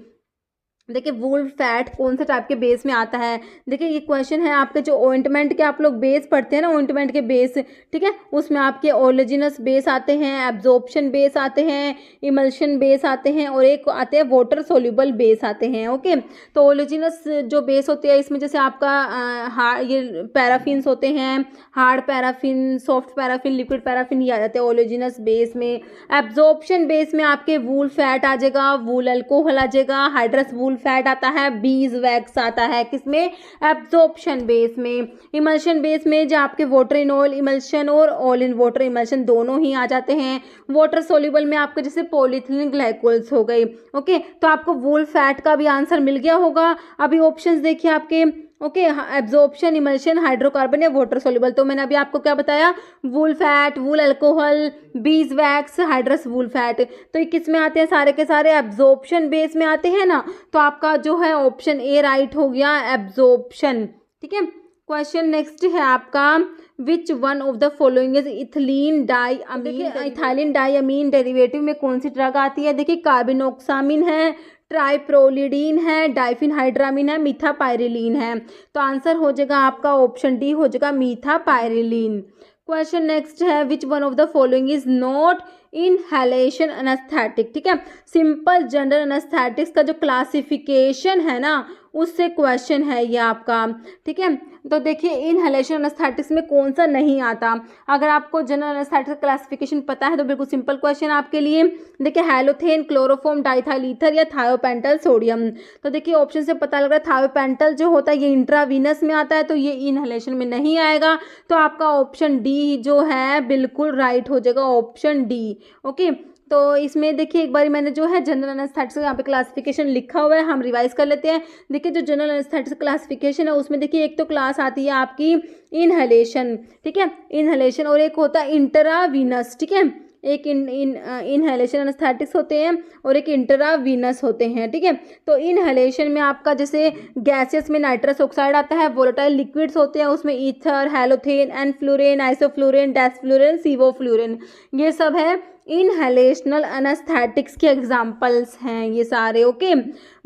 देखिए वूल फैट कौन से टाइप के बेस में आता है? देखिए ये क्वेश्चन है आपके जो ऑइंटमेंट के आप लोग बेस पढ़ते हैं ना, ऑइंटमेंट के बेस, ठीक है, उसमें आपके ओलेजिनस बेस आते हैं, एब्जॉर्प्शन बेस आते हैं, इमल्शन बेस आते हैं, और एक आते हैं वाटर सोल्यूबल बेस आते हैं। ओके, तो ओलेजिनस जो बेस होते हैं इसमें जैसे आपका ये पैराफिन्स होते हैं, hard paraffin, soft paraffin, liquid paraffin, ये आ जाते हैं ओलेजिनस बेस में। एब्जॉर्प्शन बेस में आपके वूल फैट आ जाएगा, वूल अल्कोहल आ जाएगा, हाइड्रस वूल वूल फैट आता है, बीज वैक्स आता है, किसमें, एब्जॉर्प्शन बेस में। इमल्शन बेस में जो आपके वाटर इन ऑयल इमल्शन और ऑयल इन वाटर इमल्शन दोनों ही आ जाते हैं। वाटर सोल्यूबल में आपके जैसे पॉलीथिलीन ग्लाइकोल्स हो गई। ओके, तो आपको वूल फैट का भी आंसर मिल गया होगा। अभी ऑप्शंस देखिए आपके, ओके, एब्जॉर्प्शन, इमल्शन, हाइड्रोकार्बन या वाटर सोल्यूबल। तो मैंने अभी आपको क्या बताया, वूल फैट, वूल alcohol, bees wax, hydrous wool fat. तो ये किस में आते हैं, सारे के सारे एब्जॉर्प्शन बेस में आते हैं ना। तो आपका जो है ऑप्शन ए राइट हो गया, एब्जॉर्प्शन। ठीक है, क्वेश्चन नेक्स्ट है आपका, which one of the following is ethylene diamine. Ethylene diamine derivative में कौन सी ड्रग आती है, देखिए कार्बिनोक्सामिन है, ट्राइप्रोलिडीन है, डाइफिनहाइड्रामिन है, मीथापाइरिलीन है। तो आंसर हो जाएगा आपका ऑप्शन डी हो जाएगा, मीथापाइरिलीन। क्वेश्चन नेक्स्ट है, which one of the following is not inhalation anaesthetic. ठीक है, सिंपल जनरल एनेस्थेटिक्स का जो क्लासिफिकेशन है ना, उससे क्वेश्चन है ये आपका। ठीक है, तो देखिए इनहेलेशन एनेस्थेटिक्स में कौन सा नहीं आता। अगर आपको जनरल एनेस्थेटिक्स क्लासिफिकेशन पता है तो बिल्कुल सिंपल क्वेश्चन आपके लिए। देखिए हैलोथेन, क्लोरोफॉर्म, डाइथाइल ईथर या थायोपेंटल सोडियम। तो देखिए ऑप्शन से पता लग रहा है थायोपेंटल जो होता है ये इंट्रावीनस में आता है, तो ये इनहेलेशन में नहीं आएगा। तो आपका ऑप्शन डी जो है बिल्कुल राइट हो जाएगा, ऑप्शन डी। ओके, तो इसमें देखिए एक बार मैंने जो है जनरल एनेस्थेटिक्स यहाँ पे क्लासिफिकेशन लिखा हुआ है, हम रिवाइज कर लेते हैं। देखिए जो जनरल एनेस्थेटिक्स क्लासिफिकेशन है उसमें देखिए एक तो क्लास आती है आपकी इनहेलेशन। ठीक है, इनहेलेशन, और एक होता है इंट्रावीनस। ठीक है, एक इनहेलेशन एनेस्थेटिक्स होते हैं और एक इंट्रावीनस होते हैं। ठीक है, तो इनहेलेशन में आपका जैसे गैसेस में नाइट्रस ऑक्साइड आता है, वोलेटाइल लिक्विड्स होते हैं उसमें ईथर, हैलोथेन, एनफ्लूरेन, आइसोफ्लूरेन, डेसफ्लूरेन, सीवोफ्लूरेन, ये सब है इनहेलेशनल एनेस्थेटिक्स के एग्जाम्पल्स हैं ये सारे। ओके,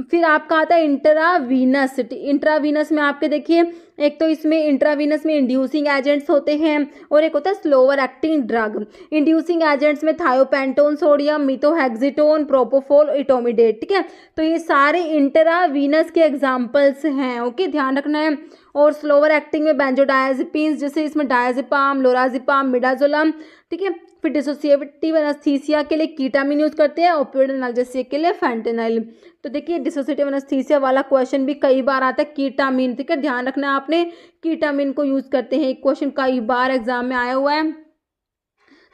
फिर आपका आता है इंट्रावीनस। इंट्रावीनस में आपके देखिए एक तो इसमें इंट्रावीनस में इंड्यूसिंग एजेंट्स होते हैं और एक होता है slower acting drug. Inducing agents में थायोपेंटोन सोडियम, मिथोहेक्सिटोन, प्रोपोफोल, इटोमिडेट। ठीक है, तो ये सारे इंट्रावीनस के एग्जाम्पल्स हैं। ओके, ध्यान रखना है। और स्लोअर एक्टिंग में बेंजोडायजेपिन्स, जैसे इसमें डायजेपाम, लोराजिपाम, मिडाजोलम। ठीक है, फिर डिसोसिएटिव एनेस्थीसिया के लिए कीटामिन यूज करते हैं, ओपियोइड एनाल्जेसिया के लिए फेंटेनाइल। तो देखिए डिसोसिएटिव एनेस्थीसिया वाला क्वेश्चन भी कई बार आता है, कीटामिन। ठीक है, ध्यान रखना है आपने, कीटामिन को यूज करते हैं। एक क्वेश्चन कई बार एग्जाम में आया हुआ है।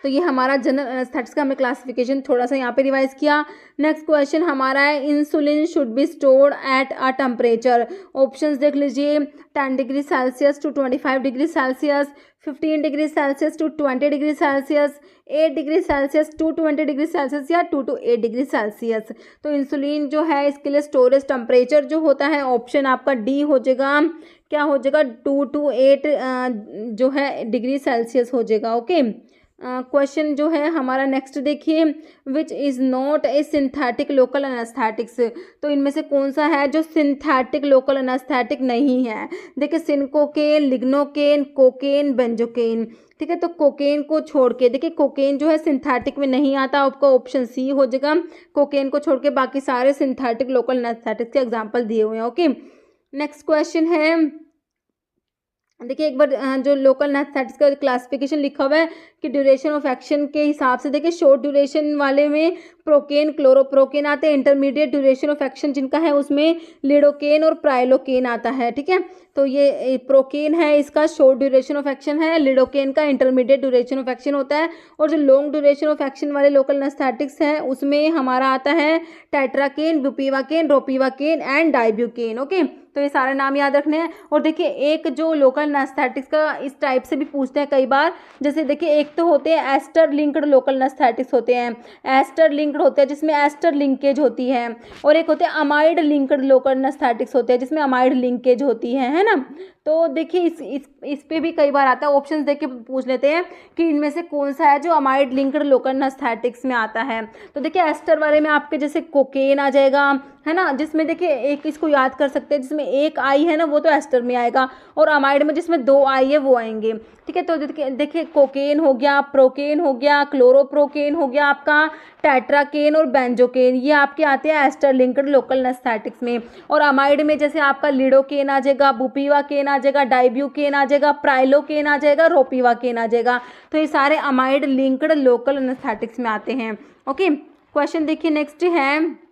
तो ये हमारा जनरल एनेस्थेटिक्स का हमने क्लासिफिकेशन थोड़ा सा यहाँ पे रिवाइज किया। नेक्स्ट क्वेश्चन हमारा है, insulin should be stored at a temperature. Options देख लीजिए, 10 degree Celsius to 25 degree Celsius, 15 degree Celsius to 20 degree Celsius, 8 degree Celsius to 20 degree Celsius या 2 to 8 डिग्री सेल्सियस। तो इंसुलिन जो है इसके लिए स्टोरेज टेम्परेचर जो होता है ऑप्शन आपका डी हो जाएगा। क्या हो जाएगा, 2 to 8 जो है डिग्री सेल्सियस हो जाएगा। ओके, क्वेश्चन जो है हमारा नेक्स्ट देखिए, which is not a synthetic local anaesthetics. तो इनमें से कौन सा है जो सिंथेटिक लोकल एनेस्थेटिक नहीं है। देखिए सिनकोकेन, लिग्नोकेन, कोकेन, बेंजोकेन। ठीक है, तो कोकेन को छोड़ के देखिए कोकेन जो है सिंथेटिक में नहीं आता, आपका ऑप्शन सी हो जाएगा। कोकेन को छोड़ के बाकी सारे सिंथेटिक लोकल एनेस्थेटिक्स के एग्जाम्पल दिए हुए हैं। ओके, नेक्स्ट क्वेश्चन है, देखिए एक बार जो लोकल एनेस्थेटिक्स का क्लासिफिकेशन लिखा हुआ है कि ड्यूरेशन ऑफ एक्शन के हिसाब से देखिए शॉर्ट ड्यूरेशन वाले में प्रोकेन, क्लोरोप्रोकेन आते हैं। इंटरमीडिएट ड्यूरेशन ऑफ एक्शन जिनका है उसमें लिडोकेन और प्राइलोकेन आता है। ठीक है, तो ये प्रोकेन है इसका शॉर्ट ड्यूरेशन ऑफ एक्शन है, लिडोकेन का इंटरमीडिएट ड्यूरेशन ऑफ एक्शन होता है। और जो लॉन्ग ड्यूरेशन ऑफ एक्शन वाले लोकल एनेस्थेटिक्स हैं उसमें हमारा आता है टेट्राकेन, बुपीवाकेन, रोपीवाकेन एंड डाइब्यूकेन। ओके, तो ये सारे नाम याद रखने हैं। और देखिए एक जो लोकल एनेस्थेटिक्स का इस टाइप से भी पूछते हैं कई बार, जैसे देखिए एक तो होते हैं एस्टर लिंक्ड लोकल एनेस्थेटिक्स होते हैं, एस्टर लिंक्ड होते हैं जिसमें एस्टर लिंकेज होती है, और एक होते हैं अमाइड लिंक्ड लोकल एनेस्थेटिक्स होते हैं जिसमें अमाइड लिंकेज होती है ना। तो देखिए इस पे भी कई बार आता है, ऑप्शंस देख के पूछ लेते हैं कि इनमें से कौन सा है जो अमाइड लिंक्ड लोकल एनेस्थेटिक्स में आता है। तो देखिए एस्टर वाले में आपके जैसे कोकेन आ जाएगा, है ना, जिसमें देखिए एक इसको याद कर सकते हैं, जिसमें एक आई है ना वो तो एस्टर में आएगा, और अमाइड में जिसमें 2 आई है वो आएंगे। ठीक है, तो देखिए कोकेन हो गया, प्रोकेन हो गया, क्लोरोप्रोकेन हो गया आपका, टेट्राकेन और बेंजोकेन, ये आपके आते हैं एस्टर लिंक्ड लोकल एनेस्थेटिक्स में। और अमाइड में जैसे आपका लिडोकेन आ जाएगा, बुपीवाकेन आ जाएगा, डाइब्यूकेन आ जाएगा, प्राइलोकेन आ जाएगा, रोपीवाकेन आ जाएगा। तो ये सारे अमाइड लिंक्ड लोकल एनेस्थेटिक्स में आते हैं। ओके, क्वेश्चन देखिए नेक्स्ट है,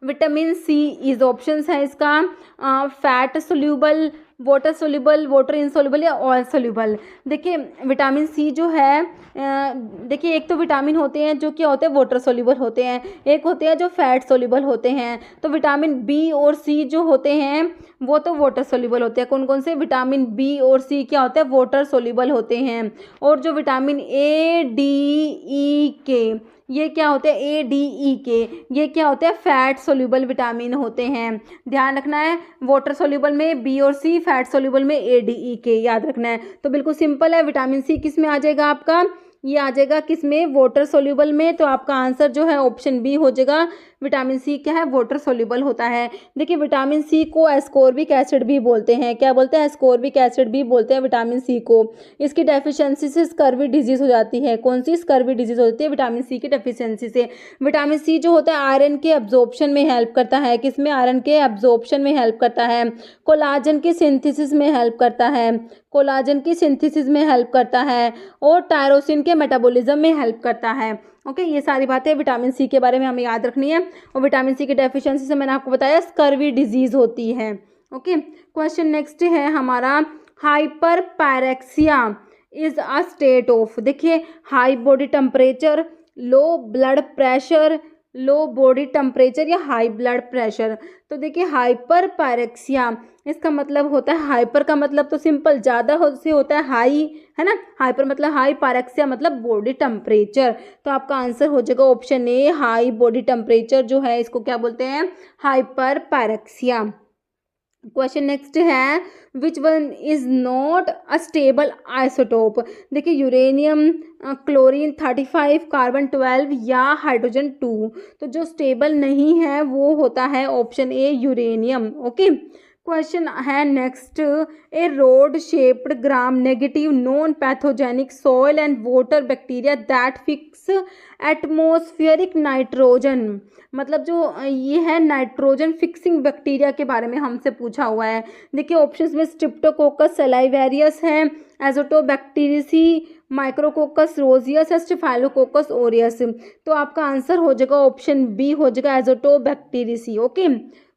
विटामिन सी इज ऑप्शंस है इसका fat soluble, water soluble, water insoluble या ऑयल सोल्यूबल। देखिए विटामिन सी जो है देखिए एक तो विटामिन होते हैं जो क्या होते हैं वाटर सोल्यूबल होते हैं, एक होते हैं जो फैट सोल्यूबल होते हैं। तो विटामिन बी और सी जो होते हैं वो तो वाटर सोल्यूबल होते हैं। कौन कौन से? विटामिन बी और सी क्या होते हैं? वाटर सोल्यूबल होते हैं। और जो विटामिन ए डी ई के ये क्या होते हैं? ए डी ई के ये क्या होते हैं? फैट सोल्यूबल विटामिन होते हैं। ध्यान रखना है, वाटर सोल्यूबल में बी और सी, फैट सोल्यूबल में ए डी ई के, याद रखना है। तो बिल्कुल सिंपल है, विटामिन सी किस में आ जाएगा आपका? ये आ जाएगा किस में? वाटर सोल्यूबल में। तो आपका आंसर जो है ऑप्शन बी हो जाएगा। विटामिन सी क्या है? वाटर सोल्यूबल होता है। देखिए विटामिन सी को एस्कोर्बिक एसिड भी बोलते हैं। क्या बोलते हैं? एस्कोर्बिक एसिड भी बोलते हैं विटामिन सी को। इसकी डेफिशिएंसी से स्कर्वी डिजीज हो जाती है। कौन सी स्कर्वी डिजीज होती है? विटामिन सी की डेफिशिएंसी से। विटामिन सी जो होता है आयरन के एब्जॉर्प्शन में हेल्प करता है। किसमें? आयरन के एब्जॉर्प्शन में हेल्प करता है। कोलाजन की सिंथेसिस में हेल्प करता है। कोलाजन की सिंथेसिस में हेल्प करता है और टायरोसिन के मेटाबॉलिज्म में हेल्प करता है। ओके, ये सारी बातें विटामिन सी के बारे में हमें याद रखनी है। और विटामिन सी की डेफिशिएंसी से मैंने आपको बताया स्कर्वी डिजीज होती है। ओके, क्वेश्चन नेक्स्ट है हमारा, hyperpyrexia is a state of. देखिए high body temperature, low blood pressure, low body temperature या हाई ब्लड प्रेशर। तो देखिए हाइपर पायरेक्सिया इसका मतलब होता है, हाइपर का मतलब तो सिंपल ज़्यादा से होता है हाई, है ना। हाइपर मतलब हाई, पायरेक्सिया मतलब बॉडी टेम्परेचर। तो आपका आंसर हो जाएगा ऑप्शन ए, हाई बॉडी टेम्परेचर जो है इसको क्या बोलते हैं? Hyper pyrexia. क्वेश्चन नेक्स्ट है, which one is not a stable isotope. देखिए यूरेनियम, क्लोरीन 35, कार्बन 12 या हाइड्रोजन 2। तो जो स्टेबल नहीं है वो होता है option A, uranium. Okay, question है next, a rod shaped gram negative non pathogenic soil and water bacteria that fix atmospheric nitrogen. मतलब जो ये है नाइट्रोजन फिक्सिंग बैक्टीरिया के बारे में हमसे पूछा हुआ है। देखिए ऑप्शंस में स्ट्रिप्टोकोकस सलाइवेरियस है, एजोटोबैक्टीरियसी, माइक्रोकोकस रोजियस है, स्टेफाइलोकोकस ओरियस। तो आपका आंसर हो जाएगा ऑप्शन बी हो जाएगा, एजोटोबैक्टीरियसी। ओके,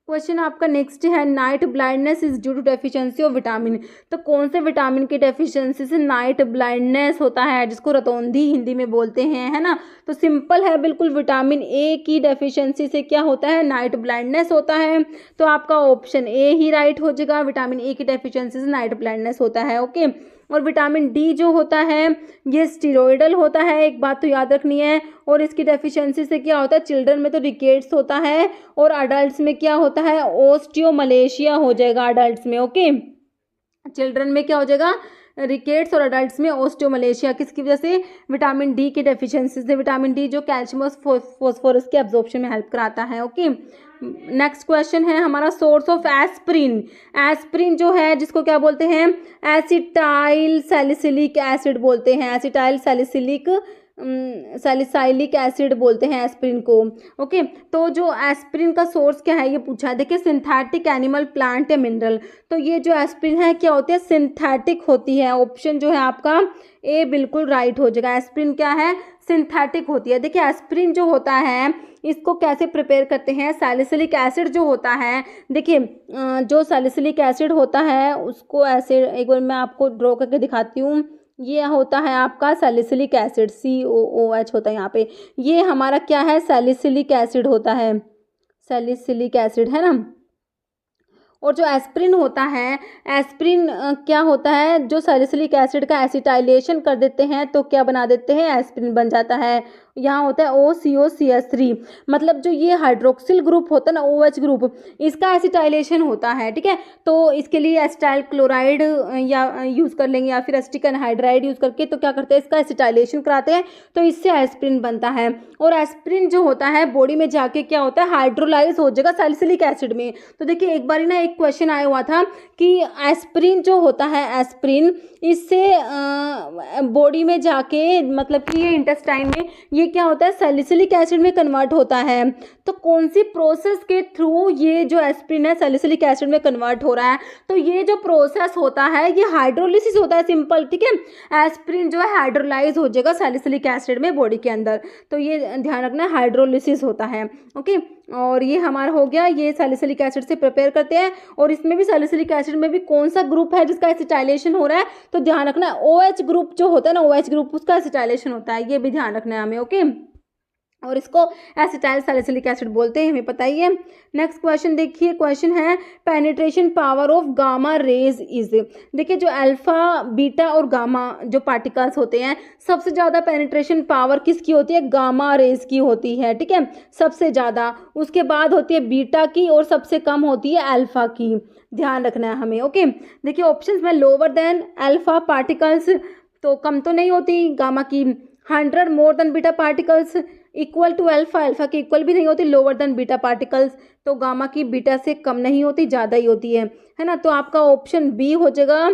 क्वेश्चन आपका नेक्स्ट है, night blindness is due to deficiency of vitamin. तो कौन से विटामिन की डेफिशिएंसी से नाइट ब्लाइंडनेस होता है, जिसको रतौंधी हिंदी में बोलते हैं, है ना। तो सिंपल है बिल्कुल, विटामिन ए की डेफिशिएंसी से क्या होता है? नाइट ब्लाइंडनेस होता है। तो आपका ऑप्शन ए ही राइट हो जाएगा, विटामिन ए की डेफिशिएंसी से नाइट ब्लाइंडनेस होता है। ओके, और विटामिन डी जो होता है ये स्टीरोइडल होता है, एक बात तो याद रखनी है। और इसकी डेफिशिएंसी से क्या होता है? चिल्ड्रन में तो रिकेट्स होता है और अडल्ट्स में क्या होता है? ओस्टियोमलेशिया हो जाएगा अडल्ट्स में। ओके, चिल्ड्रन में क्या हो जाएगा? रिकेट्स और अडल्ट्स में ओस्टियोमलेशिया। किसकी वजह से? विटामिन डी की डेफिशिएंसी से। विटामिन डी जो कैल्शियम और फॉस्फोरस के एब्जॉर्प्शन में हेल्प कराता है। ओके, नेक्स्ट क्वेश्चन है हमारा, सोर्स ऑफ एस्प्रिन। एस्प्रिन जो है जिसको क्या बोलते हैं? एसिटाइल सैलिसिलिक एसिड बोलते हैं। एसिटाइल सैलिसाइलिक एसिड बोलते हैं एस्प्रिन को। ओके, तो जो एस्प्रिन का सोर्स क्या है ये पूछा है। देखिए सिंथेटिक एनिमल, प्लांट या मिनरल। तो ये जो एस्प्रिन है क्या होती है? सिंथेटिक होती है। ऑप्शन जो है आपका ए बिल्कुल राइट हो जाएगा। एस्प्रिन क्या है? सिंथेटिक होती है। देखिए एस्प्रिन जो होता है इसको कैसे प्रिपेयर करते हैं? सैलिसिलिक एसिड जो होता है, देखिए जो सैलिसिलिक एसिड होता है उसको ऐसे एक बार मैं आपको ड्रॉ करके दिखाती हूँ। ये होता है आपका सैलिसिलिक एसिड, COOH होता है यहाँ पे। ये हमारा क्या है? सैलिसिलिक एसिड होता है, सैलिसिलिक एसिड, है ना। और जो एस्प्रिन होता है, एस्प्रिन क्या होता है? जो सैलिसिलिक एसिड का एसिटाइलेशन कर देते हैं तो क्या बना देते हैं? एस्प्रिन बन जाता है। यहाँ होता है OCOCH3। मतलब जो ये हाइड्रोक्सिल ग्रुप होता है ना, OH ग्रुप, इसका एसिटाइलेशन होता है। ठीक है, तो इसके लिए एसिटाइल क्लोराइड या यूज़ कर लेंगे या फिर एसिटिक एनहाइड्राइड यूज़ करके। तो क्या करते हैं? इसका एसिटाइलेशन कराते हैं तो इससे एस्प्रिन बनता है। और एस्प्रिन जो होता है बॉडी में जाके क्या होता है? हाइड्रोलाइज हो जाएगा सैलिसिलिक एसिड में। तो देखिए एक बार ना एक क्वेश्चन आया हुआ था कि एस्प्रिन जो होता है, एस्प्रिन इससे बॉडी में जाके मतलब कि ये इंटेस्टाइन में ये ये क्या होता है, सैलिसिलिक एसिड में कन्वर्ट होता है। तो कौन सी प्रोसेस के थ्रू ये जो एस्पिरिन है सैलिसिलिक एसिड में कन्वर्ट हो रहा है, तो ये जो प्रोसेस होता है ये हाइड्रोलिसिस होता है, सिंपल, ठीक है। एस्पिरिन जो है हाइड्रोलाइज हो जाएगा सैलिसिलिक एसिड में बॉडी के अंदर, तो ये ध्यान रखना, हाइड्रोलिसिस होता है, ओके। और ये हमारा हो गया, ये सैलिसिलिक एसिड से प्रिपेयर करते हैं। और इसमें भी सैलिसिलिक एसिड में भी कौन सा ग्रुप है जिसका एसिटाइलेशन हो रहा है, तो ध्यान रखना OH ग्रुप जो होता है ना, OH ग्रुप, उसका एसिटाइलेशन होता है, ये भी ध्यान रखना है हमें, ओके। और इसको एसिटाइल सैलिसिलिक एसिड बोलते हैं, हमें पता ही है। नेक्स्ट क्वेश्चन देखिए, क्वेश्चन है penetration power of gamma rays is. देखिए जो अल्फा, बीटा और गामा जो पार्टिकल्स होते हैं, सबसे ज़्यादा पेनिट्रेशन पावर किसकी होती है, गामा रेज की होती है, ठीक है, सबसे ज़्यादा। उसके बाद होती है बीटा की और सबसे कम होती है अल्फा की, ध्यान रखना है हमें, ओके। देखिए ऑप्शंस में लोअर देन अल्फा पार्टिकल्स, तो कम तो नहीं होती गामा की। 100 more than beta particles, equal to alpha, alpha की इक्वल भी नहीं होती। लोअर देन बीटा पार्टिकल्स, तो गामा की बीटा से कम नहीं होती, ज़्यादा ही होती है ना। तो आपका ऑप्शन बी हो जाएगा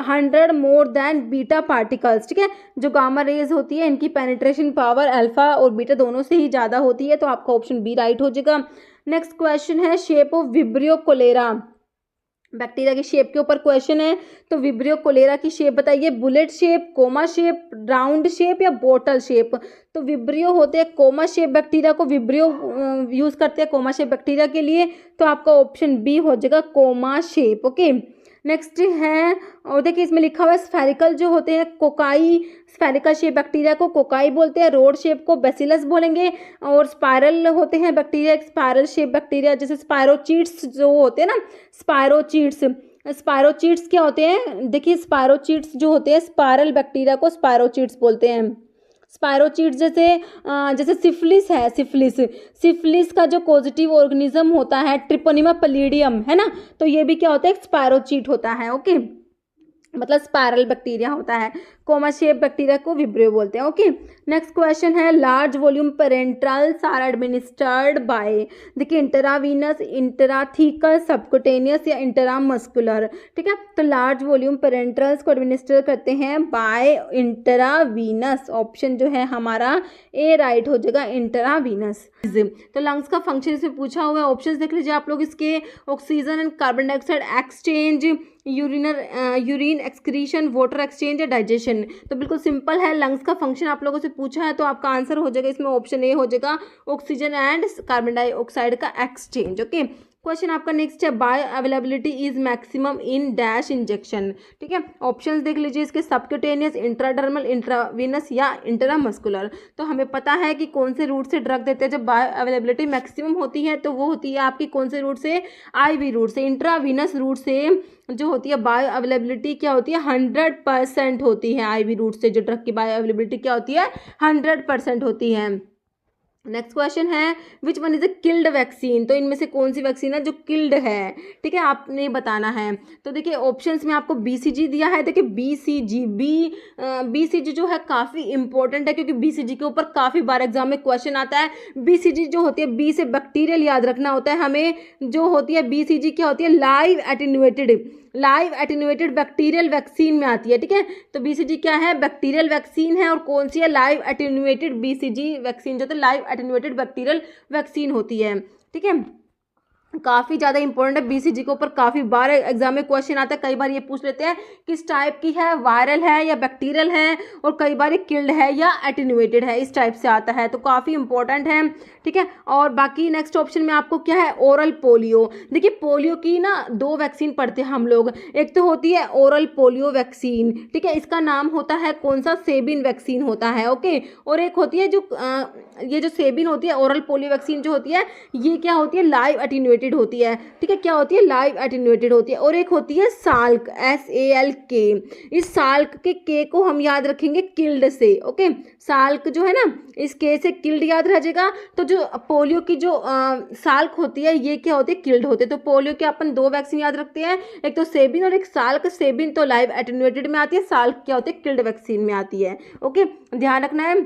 100 मोर देन बीटा पार्टिकल्स, ठीक है। जो गामा रेज होती है इनकी पेनिट्रेशन पावर अल्फा और बीटा दोनों से ही ज़्यादा होती है, तो आपका ऑप्शन बी राइट हो जाएगा। नेक्स्ट क्वेश्चन है shape of vibrio cholerae, bacteria की शेप के ऊपर क्वेश्चन है। तो विब्रियो कोलेरा की शेप बताइए, bullet shape, comma shape, round shape या बोतल शेप। तो विब्रियो होते हैं कोमा शेप बैक्टीरिया को विब्रियो यूज़ करते हैं कोमा शेप बैक्टीरिया के लिए, तो आपका ऑप्शन बी हो जाएगा कोमा शेप, ओके। नेक्स्ट है, और देखिए इसमें लिखा हुआ है स्फेरिकल जो होते हैं कोकाई, स्फेरिकल शेप बैक्टीरिया को कोकाई बोलते हैं, रोड शेप को बेसिलस बोलेंगे। और स्पायरल होते हैं बैक्टीरिया, स्पायरल शेप बैक्टीरिया, जैसे स्पायरोचीट्स जो होते हैं ना, स्पायरोचीट्स, स्पायरोचीट्स क्या होते हैं, देखिए स्पायरोचीट्स जो होते हैं स्पायरल बैक्टीरिया को स्पायरोचीट्स बोलते हैं। स्पायरोचीट्स जैसे सिफिलिस है, सिफिलिस का जो पॉजिटिव ऑर्गेनिज्म होता है ट्रिपोनिमा पैलिडियम, है ना, तो ये भी क्या होता है, स्पायरोचीट होता है, ओके, मतलब स्पायरल बैक्टीरिया होता है। कोमा शेप बैक्टीरिया को विब्रियो बोलते हैं, ओके। नेक्स्ट क्वेश्चन है large volume parenterals are administered by, देखिए इंटरावीनस, इंटराथीकल, सबकुटेनियस या इंटरामस्कुलर, ठीक है। तो लार्ज वॉल्यूम पेरेंट्रल्स को एडमिनिस्टर करते हैं बाय इंटरावीनस, ऑप्शन जो है हमारा ए राइट हो जाएगा, इंटरावीनस। तो लंग्स का फंक्शन इसमें पूछा हुआ है, ऑप्शंस देख लीजिए आप लोग इसके, oxygen and carbon dioxide exchange, urine excretion, water exchange या डाइजेशन। तो बिल्कुल सिंपल है, लंग्स का फंक्शन आप लोगों से पूछा है तो आपका आंसर हो जाएगा इसमें ऑप्शन ए हो जाएगा, ऑक्सीजन एंड कार्बन डाइऑक्साइड का एक्सचेंज, ओके। क्वेश्चन आपका नेक्स्ट है bio availability is maximum in dash injection, ठीक है। ऑप्शंस देख लीजिए इसके, सबक्यूटेनियस, इंट्राडर्मल, इंट्रावीनस या इंट्रामस्कुलर। तो हमें पता है कि कौन से रूट से ड्रग देते हैं जब बायो अवेलेबिलिटी मैक्सिमम होती है, तो वो होती है आपकी कौन से रूट से, IV रूट से। इंट्रावीनस रूट से जो होती है बायो अवेलेबिलिटी क्या होती है, 100% होती है। IV रूट से जो ड्रग की बायो अवेलेबिलिटी क्या होती है, 100% होती है। नेक्स्ट क्वेश्चन है which one is a killed vaccine, तो इनमें से कौन सी वैक्सीन है जो किल्ड है, ठीक है, आपने बताना है। तो देखिए ऑप्शंस में आपको BCG दिया है, देखिए BCG जो है काफ़ी इंपॉर्टेंट है, क्योंकि BCG के ऊपर काफ़ी बार एग्जाम में क्वेश्चन आता है। BCG जो होती है, बी से बैक्टीरियल याद रखना होता है हमें, जो होती है BCG क्या होती है, लाइव एटेन्यूएटेड बैक्टीरियल वैक्सीन में आती है, ठीक है। तो BCG क्या है, बैक्टीरियल वैक्सीन है, और कौन सी है, लाइव एटेन्यूएटेड BCG वैक्सीन जो है लाइव एटेन्यूएटेड बैक्टीरियल वैक्सीन होती है, ठीक है। काफ़ी ज़्यादा इंपॉर्टेंट है, BCG के ऊपर काफ़ी बार एग्जाम में क्वेश्चन आता है। कई बार ये पूछ लेते हैं किस टाइप की है, वायरल है या बैक्टीरियल है, और कई बार ये किल्ड है या एटेन्यूएटेड है, इस टाइप से आता है, तो काफ़ी इंपॉर्टेंट है, ठीक है। और बाकी नेक्स्ट ऑप्शन में आपको क्या है, ओरल पोलियो। देखिए पोलियो की ना 2 वैक्सीन पढ़ते हैं हम लोग, एक तो होती है ओरल पोलियो वैक्सीन, ठीक है, इसका नाम होता है कौन सा, सेबिन वैक्सीन होता है, ओके। और एक होती है जो ये जो सेबिन होती है, ओरल पोलियो वैक्सीन जो होती है, ये क्या होती है, लाइव एटेन्यूएटेड होती है, ठीक है, क्या होती है, लाइव एटेन्यूएटेड होती है। और एक होती है साल्क, SALK, इस साल्क के के को हम याद रखेंगे किल्ड से, ओके। साल्क जो है ना, इस के से किल्ड याद रह जाएगा। तो जो पोलियो की जो साल्क होती है, ये क्या होती है, किल्ड होते हैं। तो पोलियो के अपन 2 वैक्सीन याद रखते हैं, एक तो सेबिन और एक साल्क। सेबिन तो लाइव एटेन्यूएटेड में आती है, साल्क क्या होती है, किल्ड वैक्सीन में आती है, ओके, ध्यान रखना है।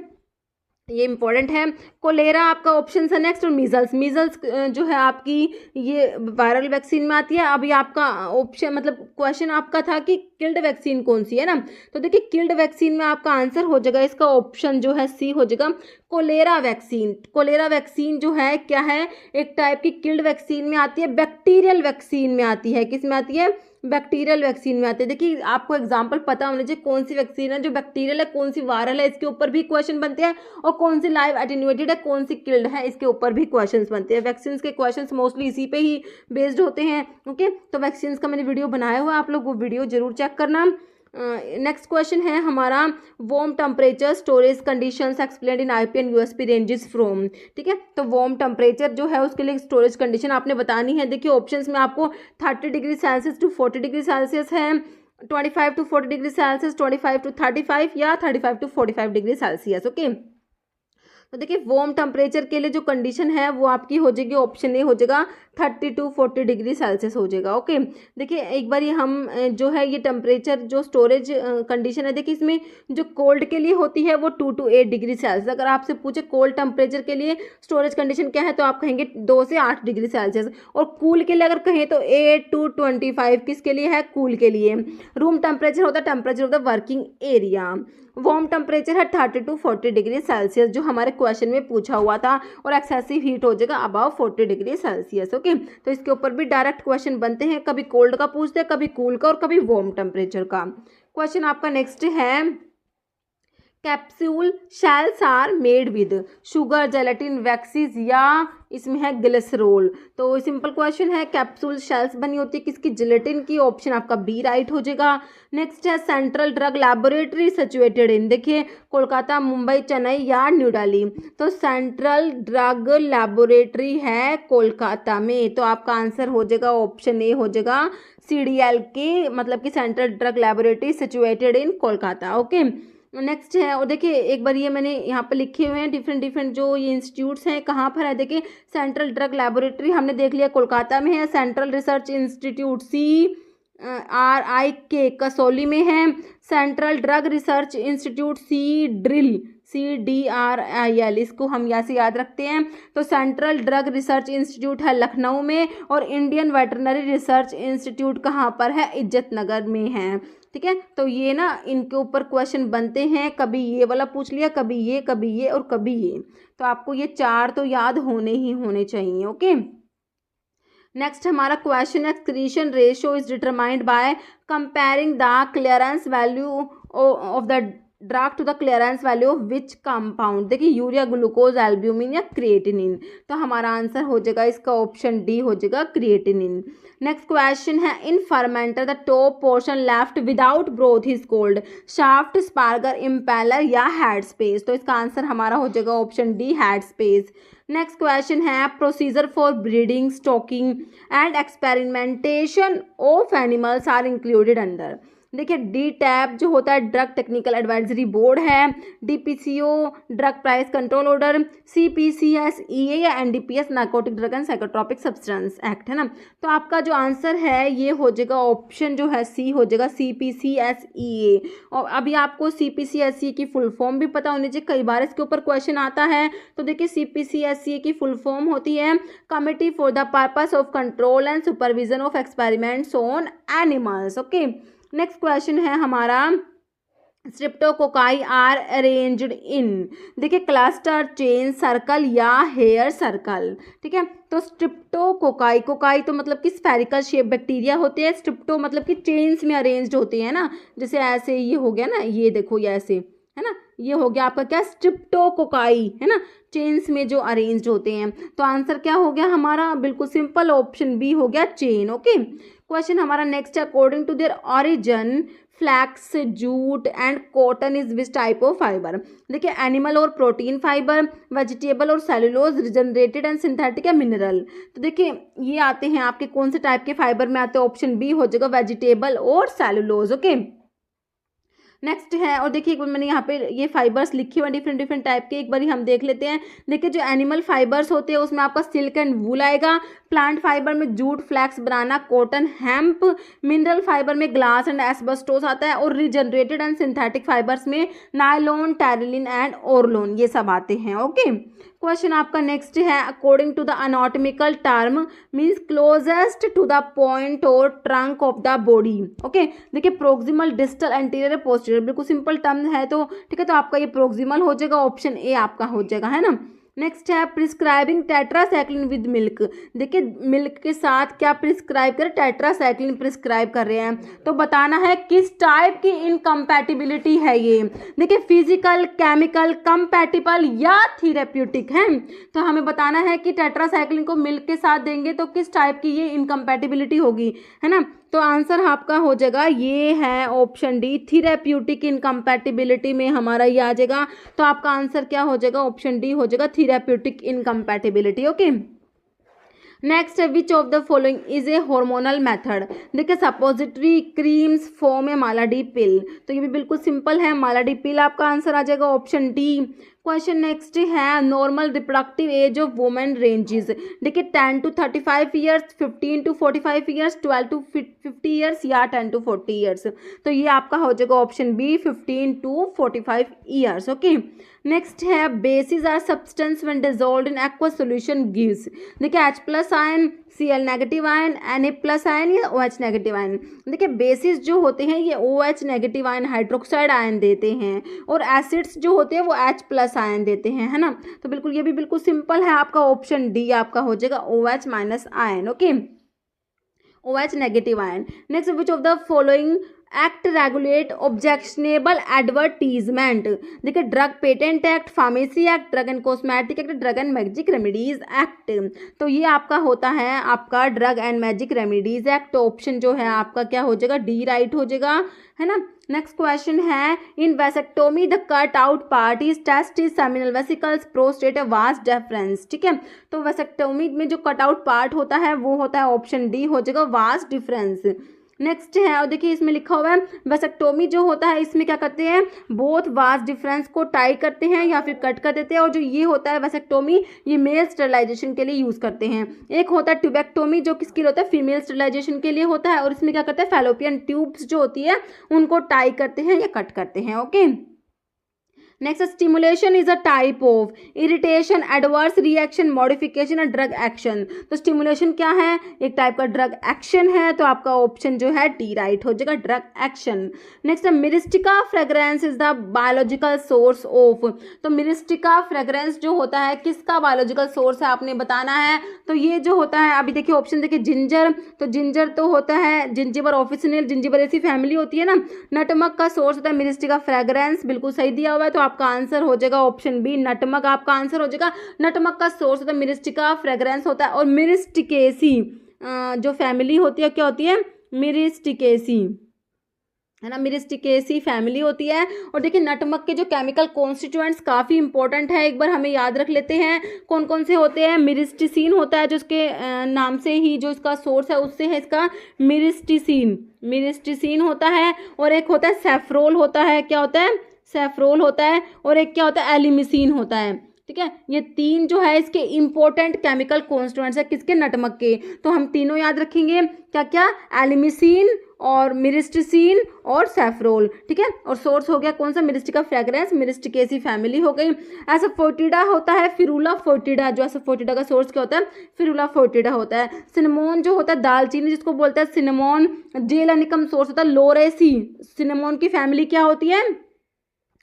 ये इंपॉर्टेंट है। कोलेरा आपका ऑप्शन है नेक्स्ट। और मीजल्स, मीजल्स जो है आपकी ये वायरल वैक्सीन में आती है। अभी आपका ऑप्शन मतलब क्वेश्चन आपका था कि किल्ड वैक्सीन कौन सी है ना, तो देखिए किल्ड वैक्सीन में आपका आंसर हो जाएगा इसका ऑप्शन जो है सी हो जाएगा, कोलेरा वैक्सीन। कोलेरा वैक्सीन जो है क्या है, एक टाइप की किल्ड वैक्सीन में आती है, बैक्टीरियल वैक्सीन में आती है। किस में आती है, बैक्टीरियल वैक्सीन में आते हैं। देखिए आपको एग्जांपल पता होना चाहिए कौन सी वैक्सीन है जो बैक्टीरियल है, कौन सी वायरल है, इसके ऊपर भी क्वेश्चन बनते हैं, और कौन सी लाइव एटेन्यूएटेड है, कौन सी किल्ड है, इसके ऊपर भी क्वेश्चंस बनते हैं। वैक्सीन के क्वेश्चंस मोस्टली इसी पे ही बेस्ड होते हैं। ओके, तो वैक्सीन का मैंने वीडियो बनाया हुआ है, आप लोग वो वीडियो जरूर चेक करना। नेक्स्ट क्वेश्चन है हमारा, warm temperature storage conditions explained in IP and USP ranges from. ठीक है, तो वार्म टेम्परेचर जो है उसके लिए स्टोरेज कंडीशन आपने बतानी है। देखिए ऑप्शंस में आपको 30 degree Celsius to 40 degree Celsius है, 25 टू 40 डिग्री सेल्सियस, 25 टू 35 या 35 टू 45 डिग्री सेल्सियस। ओके, तो देखिए वार्म टेम्परेचर के लिए जो कंडीशन है वो आपकी हो जाएगी, ऑप्शन ए हो जाएगा 30 टू 40 डिग्री सेल्सियस हो जाएगा। ओके, देखिए एक बार ये हम जो है ये टेम्परेचर जो स्टोरेज कंडीशन है, देखिए इसमें जो कोल्ड के लिए होती है वो 2 टू 8 डिग्री सेल्सियस। अगर आपसे पूछे कोल्ड टेम्परेचर के लिए स्टोरेज कंडीशन क्या है तो आप कहेंगे 2 से 8 डिग्री सेल्सियस। और कूल के लिए अगर कहें तो 8 टू 25 किसके लिए है, कूल के लिए। रूम टेम्परेचर होता है temperature of the working area. Warm temperature है 30 टू 40 डिग्री सेल्सियस जो हमारे क्वेश्चन में पूछा हुआ था, और एक्सेसिव हीट हो जाएगा अबव 40 डिग्री सेल्सियस। ओके, तो इसके ऊपर भी डायरेक्ट क्वेश्चन बनते हैं, कभी कोल्ड का पूछते हैं, कभी कूल का, और कभी वार्म टेम्परेचर का। क्वेश्चन आपका नेक्स्ट है, capsule shells are made with sugar, gelatin, waxes या इसमें है ग्लिसरोल। तो सिंपल क्वेश्चन है, कैप्सूल शेल्स बनी होती है किसकी, जिलेटिन की। ऑप्शन आपका बी राइट हो जाएगा। नेक्स्ट है, central drug laboratory situated in, देखिए कोलकाता, मुंबई, चेन्नई या न्यू दिल्ली। तो सेंट्रल ड्रग लैबोरेटरी है कोलकाता में, तो आपका आंसर हो जाएगा ऑप्शन ए हो जाएगा CDL के, मतलब कि central drug laboratory situated in Kolkata. Okay, next है, और देखिए एक बार ये मैंने यहाँ पे लिखे हुए हैं डिफरेंट जो ये इंस्टीट्यूट्स हैं कहाँ पर है। देखिए सेंट्रल ड्रग लैबोरेटरी हमने देख लिया कोलकाता में है, central research institute CRIK Kasauli में है, central drug research institute CDRIL इसको हम यहाँ से याद रखते हैं। तो सेंट्रल ड्रग रिसर्च इंस्टीट्यूट है लखनऊ में, और इंडियन वेटरनरी रिसर्च इंस्टीट्यूट कहाँ पर है, इज्जत नगर में है। ठीक है, तो ये ना इनके ऊपर क्वेश्चन बनते हैं, कभी ये वाला पूछ लिया, कभी ये, कभी ये और कभी ये, तो आपको ये 4 तो याद होने ही होने चाहिए। ओके, नेक्स्ट हमारा question, excretion ratio is determined by comparing the clearance value of the drug to the clearance value of which compound. देखिए यूरिया, ग्लूकोज, एल्ब्यूमिन या क्रिएटिनिन। तो हमारा आंसर हो जाएगा इसका ऑप्शन डी हो जाएगा क्रिएटिनिन। नेक्स्ट क्वेश्चन है, in fermenter the top portion left without broth is called shaft, sparger, impeller या हेड स्पेस। तो इसका आंसर हमारा हो जाएगा option D head space. Next question है, procedure for breeding, stocking and experimentation of animals are included under. देखिए DTAB जो होता है ड्रग टेक्निकल एडवाइजरी बोर्ड है, DPCO drug price control order, CPCSEA या NDPS narcotic drug and psychotropic substance act है ना। तो आपका जो आंसर है ये हो जाएगा ऑप्शन जो है सी हो जाएगा CPCSEA। और अभी आपको CPCSEA की फुल फॉर्म भी पता होनी चाहिए, कई बार इसके ऊपर क्वेश्चन आता है। तो देखिए CPCSEA की फुल फॉर्म होती है committee for the purpose of control and supervision of experiments on animals. Okay, next question है हमारा, स्ट्रिप्टोकोकाई आर अरेंज्ड इन, देखिए क्लस्टर, चेन, सर्कल या हेयर सर्कल। ठीक है, तो स्ट्रिप्टोकोकाई, कोकाई तो मतलब कि स्फेरिकल शेप बैक्टीरिया होते हैं, स्ट्रिप्टो मतलब कि चेन्स में अरेंज्ड होते हैं ना, जैसे ऐसे ये हो गया ना, ये देखो ये ऐसे है ना, ये हो गया आपका क्या, स्ट्रिप्टोकोकाई है ना, चेन्स में जो अरेंज्ड होते हैं। तो आंसर क्या हो गया हमारा, बिल्कुल सिंपल ऑप्शन बी हो गया चेन। ओके, क्वेश्चन हमारा नेक्स्ट है, according to their origin flax, jute and cotton is which type of fiber. देखिए एनिमल और प्रोटीन फाइबर, वेजिटेबल और सेलुलोज, रिजनरेटेड एंड सिंथेटिक या मिनरल। तो देखिए ये आते हैं आपके कौन से टाइप के फाइबर में आते हैं, ऑप्शन बी हो जाएगा वेजिटेबल और सेलुलोज। ओके, नेक्स्ट है, और देखिए एक बार मैंने यहाँ पे ये फाइबर्स लिखे हुए हैं डिफरेंट टाइप के, एक बार हम देख लेते हैं। देखिए जो एनिमल फाइबर्स होते हैं उसमें आपका सिल्क एंड वूल आएगा, प्लांट फाइबर में jute, flax, banana, cotton, hemp. Mineral fibre में ग्लास एंड एस्बेस्टोस आता है। और रिजनरेटेड एंड सिंथेटिक फाइबर्स में नायलॉन, टेरिलिन एंड ओरलोन ये सब आते हैं। ओके, क्वेश्चन आपका नेक्स्ट है, according to the anatomical term means closest to the point और trunk of the body. Okay, देखिए प्रोक्सिमल, डिस्टल, एंटीरियर, पोस्टीरियर, बिल्कुल सिंपल टर्म है तो ठीक है, तो आपका ये प्रोक्सिमल हो जाएगा, ऑप्शन ए आपका हो जाएगा, है ना। नेक्स्ट है प्रिस्क्राइबिंग टेट्रासाइक्लिन विद मिल्क। देखिए मिल्क के साथ क्या प्रिस्क्राइब कर, टेट्रासाइक्लिन प्रिस्क्राइब कर रहे हैं, तो बताना है किस टाइप की इनकम्पैटिबिलिटी है ये। देखिए फिजिकल, केमिकल, कंपैटिबल या थेरेप्यूटिक है। तो हमें बताना है कि टेट्रासाइक्लिन को मिल्क के साथ देंगे तो किस टाइप की ये इनकम्पैटिबिलिटी होगी, है ना। तो आंसर आपका हो जाएगा ये है ऑप्शन डी, थेरेप्यूटिक इनकम्पैटिबिलिटी में हमारा ये आ जाएगा। तो आपका आंसर क्या हो जाएगा, ऑप्शन डी हो जाएगा, थेरेप्यूटिक इनकम्पैटिबिलिटी। ओके, नेक्स्ट है which of the following is A hormonal method. देखिए सपोजिटरी, क्रीम्स, फोम या मालाडी पिल। तो ये भी बिल्कुल सिंपल है, मालाडी पिल आपका आंसर आ जाएगा, ऑप्शन डी। क्वेश्चन नेक्स्ट है, normal reproductive age of women ranges. देखिए 10 to 35 years, 15 to 45 years, 12 to 50 years या 10 to 40 ईयर्स। तो ये आपका हो जाएगा option B, 15 to 45 years. Okay, next है bases are substance when dissolved in aqueous solution gives. देखिए H+ ion, Cl negative ion, Na+ ion या OH नेगेटिव आयन। देखिए बेसिस जो होते हैं ये OH negative ion, hydroxide ion देते हैं, और एसिड्स जो होते हैं वो H+ आयन देते हैं, है ना। तो बिल्कुल ये भी बिल्कुल सिंपल है, आपका ऑप्शन डी आपका हो जाएगा, OH- ion. Okay, OH negative ion. Next, which of the following act regulate objectionable advertisement. देखिए drug patent act, pharmacy act, drug and cosmetic act, drug and magic remedies act. तो ये आपका होता है आपका drug and magic remedies act. Option जो है आपका क्या हो जाएगा, डी राइट हो जाएगा, है ना। नेक्स्ट क्वेश्चन है, in vasectomy the cut out part is testis, seminal vesicles, prostate, vas deferens. ठीक है, तो वेसेक्टोमी में जो कट आउट पार्ट होता है वो होता है ऑप्शन डी हो जाएगा, वास्ट डिफरेंस। नेक्स्ट है, और देखिए इसमें लिखा हुआ है वेसेक्टोमी जो होता है इसमें क्या करते हैं, बोथ वास्ट डिफरेंस को टाई करते हैं या फिर कट कर देते हैं। और जो ये होता है वेसेक्टोमी, ये मेल स्टरलाइजेशन के लिए यूज करते हैं। एक होता है ट्यूबेक्टोमी जो किसके लिए होता है, फीमेल स्टरलाइजेशन के लिए होता है, और इसमें क्या करते हैं, फैलोपियन ट्यूब्स जो होती है उनको टाई करते हैं या कट करते हैं। Okay, next, stimulation is a type of irritation, adverse reaction, modification और ड्रग एक्शन। तो स्टिमुलेशन क्या है, एक टाइप का ड्रग एक्शन है, तो आपका ऑप्शन जो है डी राइट हो जाएगा, drug action. Next, Myristica fragrans is the biological source of. तो मिरिस्टिका फ्रेग्रेंस जो होता है किसका बायोलॉजिकल सोर्स है आपने बताना है। तो ये जो होता है, अभी देखिए ऑप्शन देखिए, जिंजर, तो जिंजर तो होता है जिंजिबर ऑफिसिनल, जिंजिबर ऐसी फैमिली होती है ना। नटमक का सोर्स होता है मिरिस्टिका फ्रेग्रेंस, बिल्कुल सही दिया हुआ है, तो आपका आंसर हो जाएगा ऑप्शन बी, नटमक आपका आंसर हो जाएगा। नटमक का सोर्स होता है मिरिस्टिका फ्रेग्रेंस होता है। और मिरिस्टिकेसी जो फैमिली होती है क्या होती है, मिरिस्टिकेसी, है ना, मिरिस्टिकेसी फैमिली होती है। और देखिए नटमक के जो केमिकल कॉन्स्टिट्यूएंट्स काफ़ी इंपॉर्टेंट है, एक बार हमें याद रख लेते हैं कौन कौन से होते हैं। मिरिस्टिसिन होता है जो इसके नाम से ही जो इसका सोर्स है उससे है इसका मिरिस्टिसिन, मिरिस्टिसिन होता है। और एक होता है सेफ्रोल होता है, क्या होता है, सेफ्रोल होता है। और एक क्या होता है, एलिमिसिन होता है। ठीक है, ये तीन जो है इसके इंपॉर्टेंट केमिकल कॉन्स्टिट्यूएंट्स है किसके, नटमक के। तो हम तीनों याद रखेंगे, क्या क्या, एलिमिसिन और मिरिस्टिसिन और सेफ्रोल। ठीक है, और सोर्स हो गया कौन सा, मिरिस्टिका फ्रेग्रेंस, मिरिस्टिकेसी फैमिली हो गई। एसोफोटिडा होता है फिरूला फोर्टिडा, जो एसोफोटिडा का सोर्स क्या होता है, फिरूला फोर्टिडा होता है। सिनेमोन जो होता है दालचीनी जिसको बोलते हैं सिनेमोन, जेलानिकम सोर्स होता है लोरेसी। सिनेमोन की फैमिली क्या होती है,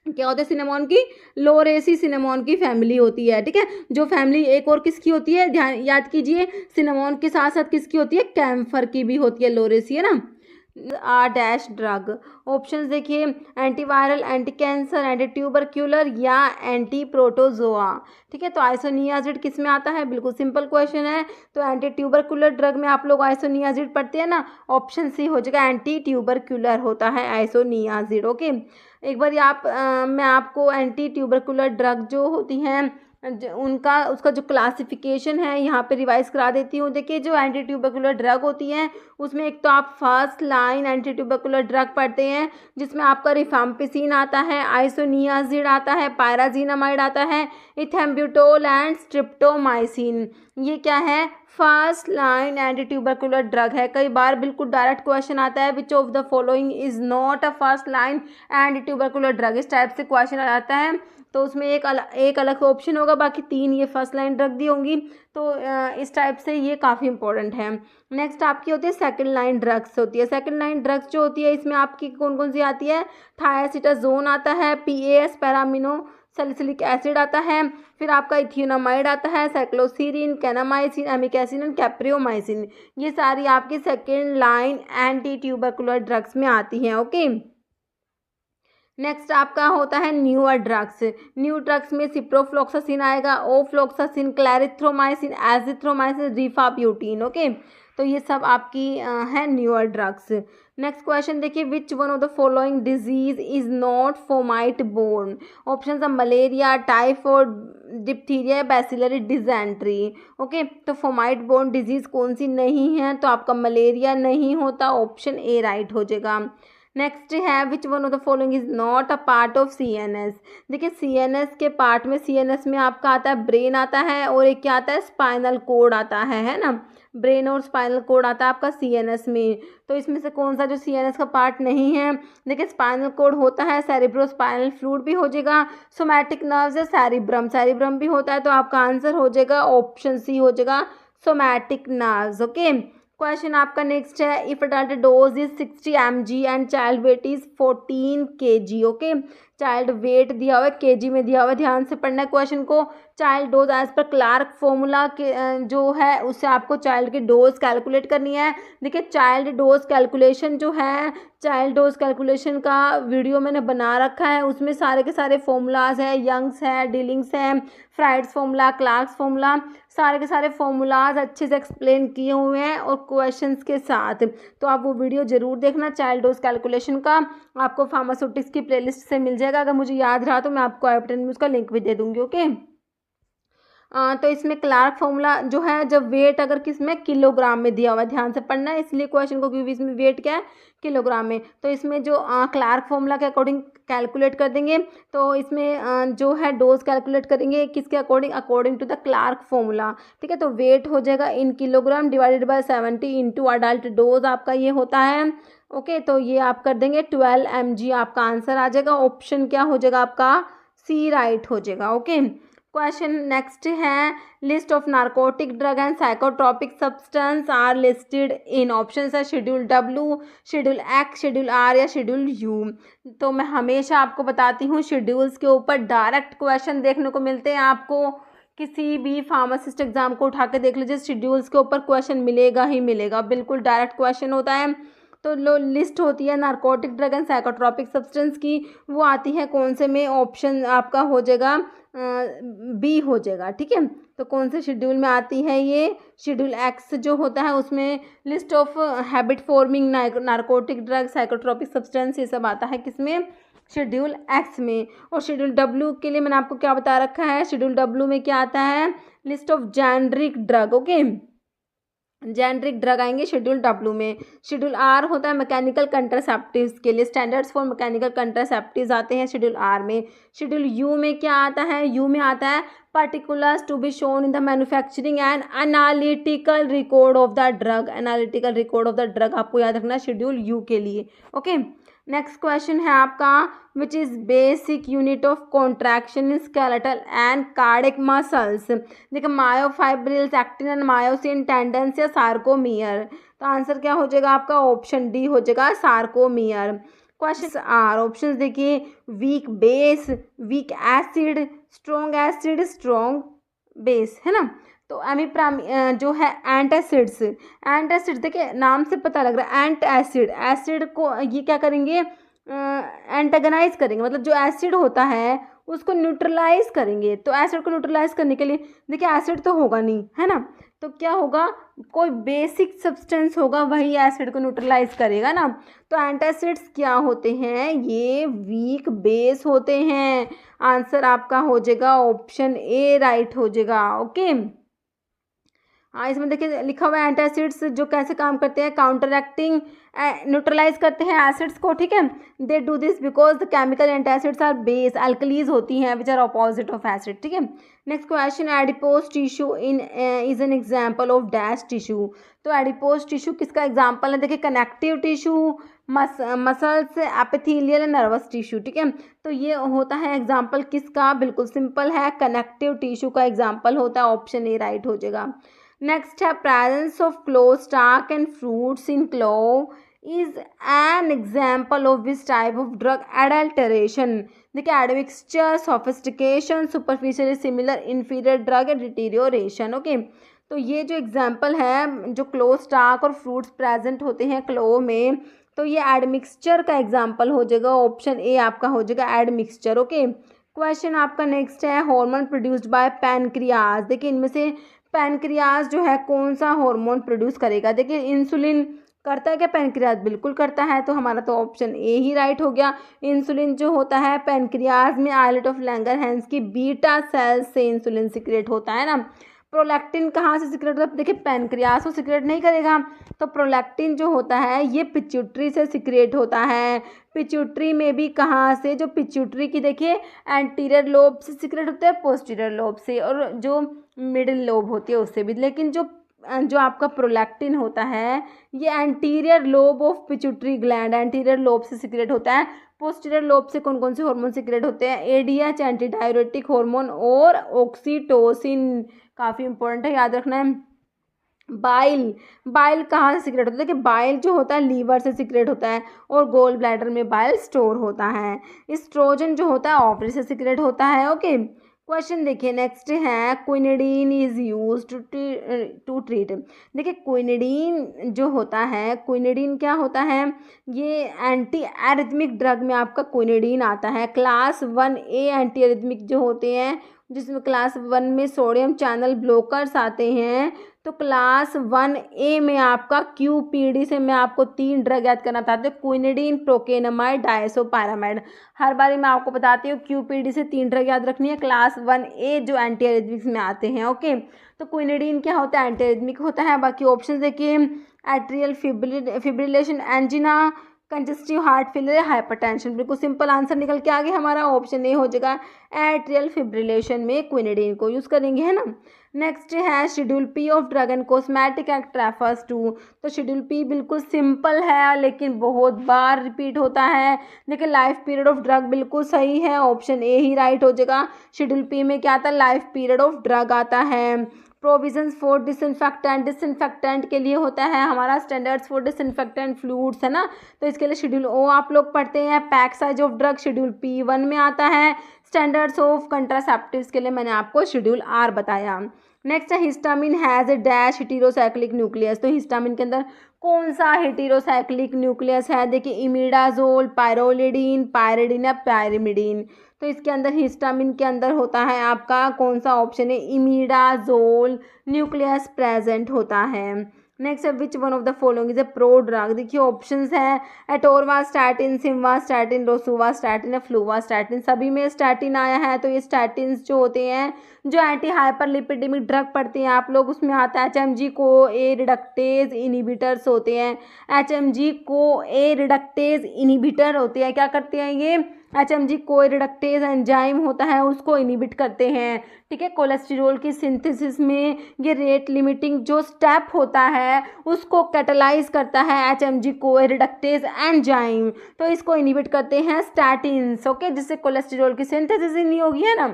क्या होता है सिनेमोन की, लोरेसी सिनेमोन की फैमिली होती है। ठीक है, जो फैमिली एक और किसकी होती है, ध्यान याद कीजिए, सिनेमोन के साथ साथ किसकी होती है, कैम्फर की भी होती है, लोरेसी, है ना। आर डैश ड्रग, ऑप्शंस देखिए, antiviral, anti cancer, anti tubercular या एंटी प्रोटोजोआ। ठीक है, तो आइसोनियाजिड किस में आता है, बिल्कुल सिंपल क्वेश्चन है। तो एंटी ट्यूबरक्यूलर ड्रग में आप लोग आइसोनियाजिड पढ़ते हैं ना, ऑप्शन सी हो जाएगा, एंटी ट्यूबरक्यूलर होता है आइसोनियाजिड। ओके, एक बार मैं आपको एंटी ट्यूबरकुलर ड्रग जो होती हैं उनका उसका जो क्लासिफिकेशन है यहाँ पे रिवाइज करा देती हूँ। देखिए जो एंटी ट्यूबरकुलर ड्रग होती हैं उसमें एक तो आप first line anti tubercular drug पढ़ते हैं जिसमें आपका रिफाम्पिसिन आता है, आइसोनियाजिड आता है, पायराजीनामाइड आता है, इथेम्ब्यूटोल एंड स्ट्रिप्टोमाइसिन। ये क्या है? First line anti tubercular drug है। कई बार बिल्कुल डायरेक्ट क्वेश्चन आता है which of the following is not a first line anti tubercular drug, इस टाइप से क्वेश्चन आ जाता है। तो उसमें एक अलग ऑप्शन होगा, बाकी 3 ये फर्स्ट लाइन ड्रग दी होंगी। तो इस टाइप से ये काफ़ी इंपॉर्टेंट है। नेक्स्ट आपकी होती है सेकंड लाइन ड्रग्स होती है। सेकंड लाइन ड्रग्स जो होती है इसमें आपकी कौन कौन सी आती है? थायासिटाजोन आता है, PAS पैरामिनो सैलिसिलिक एसिड आता है, फिर आपका इथियोनामाइड आता है, साइक्लोसीरिन, कैनामाइसिन, एमिकैसिन एंड कैप्रियोमाइसिन। ये सारी आपकी second line anti tubercular drugs में आती हैं। ओके, नेक्स्ट आपका होता है न्यूअर ड्रग्स। न्यू ड्रग्स में सिप्रोफ्लोक्सासिन आएगा, ओफ्लोक्सासिन, क्लैरिथ्रोमाइसिन, एजिथ्रोमाइसिन, रिफाब्यूटिन। ओके, तो ये सब आपकी है न्यूअर ड्रग्स। नेक्स्ट क्वेश्चन देखिए, which one of the following disease is not fomite borne? Option है malaria, typhoid, diphtheria, bacillary dysentery. Okay, तो फोमाइट बोर्न डिजीज कौन सी नहीं है? तो आपका मलेरिया नहीं होता, ऑप्शन ए राइट हो जाएगा। नेक्स्ट है which one of the following is not a part of CNS? देखिए CNS के पार्ट में, CNS में आपका आता है ब्रेन आता है और एक क्या आता है? स्पाइनल कोड आता है ना। ब्रेन और स्पाइनल कोड आता है आपका CNS में। तो इसमें से कौन सा जो CNS का पार्ट नहीं है? देखिए स्पाइनल कोड होता है, सेरिब्रो स्पाइनल फ्लूइड भी हो जाएगा, सोमैटिक नर्व्स है, सेरिब्रम भी होता है। तो आपका आंसर हो जाएगा ऑप्शन सी हो जाएगा, सोमैटिक नर्व्स। ओके, क्वेश्चन आपका नेक्स्ट है, if adult dose is 60 mg and child weight is 14 kg। Okay, child weight दिया हुआ है, केजी में दिया हुआ है, ध्यान से पढ़ना है क्वेश्चन को। Child dose as per Clark formula के जो है उससे आपको चाइल्ड की डोज कैलकुलेट करनी है। देखिए चाइल्ड डोज कैलकुलेशन जो है, चाइल्ड डोज कैलकुलेशन का वीडियो मैंने बना रखा है, उसमें सारे के सारे फॉर्मूलाज है, यंग्स है, डिलिंग्स है, फ्राइड्स फॉर्मूला, क्लार्क्स फॉर्मूला, सारे के सारे फॉर्मूलाज अच्छे से एक्सप्लेन किए हुए हैं और क्वेश्चंस के साथ। तो आप वो वीडियो ज़रूर देखना चाइल्ड डोज कैलकुलेशन का, आपको फार्मास्यूटिक्स की प्लेलिस्ट से मिल जाएगा। अगर मुझे याद रहा तो मैं आपको आई में उसका लिंक भी दे दूँगी। ओके, तो इसमें क्लार्क फॉर्मूला जो है, जब वेट अगर किस में किलोग्राम में दिया हुआ है, ध्यान से पढ़ना है इसलिए क्वेश्चन को, क्योंकि इसमें वेट क्या है? किलोग्राम में। तो इसमें जो क्लार्क फॉर्मूला के अकॉर्डिंग कैलकुलेट कर देंगे। तो इसमें जो है डोज कैलकुलेट करेंगे किसके according? According to the Clark formula. ठीक है, तो वेट हो जाएगा in kilogram divided by 70 into adult dose आपका ये होता है। ओके, तो ये आप कर देंगे 12 mg, आपका आंसर आ जाएगा। ऑप्शन क्या हो जाएगा आपका? सी राइट हो जाएगा। ओके, क्वेश्चन नेक्स्ट है, list of narcotic drug and psychotropic substance are listed in. Option है schedule W, schedule X, schedule R या शेड्यूल U। तो मैं हमेशा आपको बताती हूँ शेड्यूल्स के ऊपर डायरेक्ट क्वेश्चन देखने को मिलते हैं। आपको किसी भी फार्मासिस्ट एग्जाम को उठा के देख लीजिए, शेड्यूल्स के ऊपर क्वेश्चन मिलेगा ही मिलेगा, बिल्कुल डायरेक्ट क्वेश्चन होता है। तो लो लिस्ट होती है narcotic drug and psychotropic substance की, वो आती है कौन से में? ऑप्शन आपका हो जाएगा बी हो जाएगा। ठीक है, तो कौन से शेड्यूल में आती है ये? शेड्यूल X जो होता है उसमें list of habit forming narcotic drug psychotropic substance ये सब आता है किसमें? शेड्यूल X में। और शेड्यूल W के लिए मैंने आपको क्या बता रखा है? शेड्यूल W में क्या आता है? List of generic drug. Okay, generic drug आएंगे शेड्यूल W में। शेड्यूल R होता है मैकेनिकल कंट्रासेप्टिव्स के लिए, स्टैंडर्ड्स फॉर मैकेनिकल कंट्रासेप्टिव्स आते हैं शेड्यूल R में। शेड्यूल U में क्या आता है? U में आता है particulars to be shown in the manufacturing and analytical record of the drug। Analytical record of the drug आपको याद रखना है शेड्यूल U के लिए। ओके, नेक्स्ट क्वेश्चन है आपका, which is basic unit of contraction in skeletal and cardiac muscles? देखिए myofibrils, actin and myosin, tendons या सार्कोमियर। तो आंसर क्या हो जाएगा आपका? ऑप्शन डी हो जाएगा, सार्कोमियर। क्वेश्चन आर, ऑप्शन देखिए, weak base, weak acid, strong acid, strong base, है ना। तो एमिप्राम जो है एंटासिड्स, एंटासिड देखिए नाम से पता लग रहा है, एंट एसिड, एसिड को ये क्या करेंगे? एंटागनाइज करेंगे, मतलब जो एसिड होता है उसको न्यूट्रलाइज करेंगे। तो एसिड को न्यूट्रलाइज करने के लिए देखिए एसिड तो होगा नहीं, है ना, तो क्या होगा, कोई बेसिक सब्सटेंस होगा वही एसिड को न्यूट्रलाइज करेगा ना। तो एंटासिड्स क्या होते हैं, ये वीक बेस होते हैं। आंसर आपका हो जाएगा ऑप्शन ए राइट हो जाएगा। ओके, हाँ इसमें देखिए लिखा हुआ है एंटासिड्स जो कैसे काम करते हैं, काउंटर एक्टिंग न्यूट्रलाइज करते हैं एसिड्स को, ठीक है। They do this because the chemical antacids are base, alkalies होती हैं which are opposite of acid, ठीक है। Next question, adipose tissue in is an example of dash tissue. तो एडिपोज टिश्यू किसका एग्जाम्पल है, देखिए connective tissue, muscles, epithelial, nervous tissue, ठीक है। तो ये होता है एग्जाम्पल किसका, बिल्कुल सिंपल है, कनेक्टिव टिश्यू का एग्जाम्पल होता है, ऑप्शन ए राइट हो जाएगा। नेक्स्ट है presence of clove stalk and fruits in clove is an example of this type of drug adulteration. देखिए admixture, sophistication, superficially similar, inferior drug and deterioration. Okay, तो ये जो एग्जाम्पल है, जो क्लो स्टार्क और फ्रूट्स प्रेजेंट होते हैं क्लो में, तो ये एडमिक्सचर का एग्जाम्पल हो जाएगा, ऑप्शन ए आपका हो जाएगा एडमिक्सचर। ओके, क्वेश्चन आपका नेक्स्ट है, हार्मोन प्रोड्यूस्ड बाय पैनक्रियाज। देखिए इनमें से पैनक्रियाज जो है कौन सा हार्मोन प्रोड्यूस करेगा, देखिए इंसुलिन करता है क्या पैनक्रियाज, बिल्कुल करता है, तो हमारा तो ऑप्शन ए ही राइट हो गया। इंसुलिन जो होता है पैनक्रियाज में आइलेट ऑफ लैंगरहैंस की बीटा सेल्स से इंसुलिन सिक्रेट होता है ना। प्रोलैक्टिन कहाँ से सिक्रेट होता है, देखिए पैनक्रियाज को सिक्रेट नहीं करेगा, तो प्रोलैक्टिन जो होता है ये पिट्यूटरी से सिक्रेट होता है। पिट्यूटरी में भी कहाँ से, जो पिट्यूटरी की देखिए एंटीरियर लोब से सिक्रेट होता है, पोस्टीरियर लोब से, और जो मिडिल लोब होती है उससे भी। लेकिन जो जो आपका प्रोलैक्टिन होता है ये anterior lobe of pituitary gland, anterior lobe से सिक्रेट होता है। पोस्टीरियर लोब से कौन कौन से हार्मोन सिक्रेट होते हैं, एडीएच एंटी डाययूरेटिक हार्मोन और ऑक्सीटोसिन, काफ़ी इंपॉर्टेंट है, याद रखना है। बाइल, बाइल कहाँ से सिक्रेट होता है, देखिए बाइल जो होता है लीवर से सिक्रेट होता है, और गोल ब्लैडर में बाइल स्टोर होता है। एस्ट्रोजन जो होता है ओवरी से सिक्रेट होता है। ओके, क्वेश्चन देखिए नेक्स्ट है, quinidine is use to treat. देखिए क्विनिडीन जो होता है, क्विनिडीन क्या होता है, ये एंटी एरिथमिक ड्रग में आपका क्विनिडीन आता है। क्लास 1A एंटी एरिथमिक जो होते हैं, जिसमें क्लास 1 में सोडियम चैनल ब्लॉकर्स आते हैं, तो क्लास 1A में आपका QPD से मैं आपको 3 ड्रग याद करना चाहती हूँ, क्विनिडीन, प्रोकेनामाइड, डायसोपायरामाइड। हर बारी मैं आपको बताती हूँ QPD से 3 ड्रग याद रखनी है, क्लास 1A जो एंटी एरिथमिक्स में आते हैं। ओके, तो क्विनिडीन क्या होता है, एंटी एरिथमिक होता है। बाकी ऑप्शन देखिए, atrial fibrillation, angina, congestive heart failure, hypertension. बिल्कुल सिंपल आंसर निकल के आ गया हमारा, ऑप्शन ए हो जाएगा, एट्रियल फिब्रिलेशन में क्विनिडीन को यूज़ करेंगे, है ना। नेक्स्ट है schedule P of drug and cosmetic act refers to. तो शेड्यूल पी बिल्कुल सिंपल है लेकिन बहुत बार रिपीट होता है। देखिए लाइफ पीरियड ऑफ ड्रग बिल्कुल सही है, ऑप्शन ए ही राइट हो जाएगा। शेड्यूल पी में क्या आता है, लाइफ पीरियड ऑफ ड्रग आता है। प्रोविजंस फॉर डिसइंफेक्टेंट, डिसइंफेक्टेंट के लिए होता है हमारा स्टैंडर्ड्स फॉर डिसइंफेक्टेंट फ्लूइड्स, है ना, तो इसके लिए शेड्यूल ओ आप लोग पढ़ते हैं। Pack size of drug schedule P1 में आता है। स्टैंडर्ड्स ऑफ कंट्रासेप्टिव्स के लिए मैंने आपको शेड्यूल R बताया। नेक्स्ट है histamine has a dash heterocyclic nucleus. तो हिस्टामिन के अंदर कौन सा हेटेरोसाइक्लिक न्यूक्लियस है, देखिए इमिडाजोल, पायरोलिडीन, पायरिडीन या पायरिमिडीन। तो इसके अंदर हिस्टामिन के अंदर होता है आपका कौन सा, ऑप्शन है इमिडाजोल न्यूक्लियस प्रेजेंट होता है। नेक्स्ट है which one of the following is A pro drug. देखिए ऑप्शंस है एटोरवास्टैटिन, सिमवास्टैटिन, रोसुवास्टैटिन या फ्लूवास्टैटिन। सभी में स्टैटिन आया है, तो ये स्टैटिन्स जो होते हैं जो एंटी हाइपरलिपिडेमिक ड्रग पढ़ते हैं आप लोग, उसमें आता है HMG को ए रिडक्टेज इनिबिटर्स होते हैं। HMG को ए रिडक्टेज इनिबिटर होते हैं, क्या करते हैं ये, HMG को रिडक्टेज एंजाइम होता है उसको इनिबिट करते हैं, ठीक है। कोलेस्ट्रॉल की सिंथेसिस में ये रेट लिमिटिंग जो स्टेप होता है उसको कैटलाइज करता है HMG को रिडक्टेज एंजाइम, तो इसको इनिबिट करते हैं स्टैटिन्स। ओके, जिससे कोलेस्ट्रॉल की सिंथेसिस ही नहीं होगी, है ना।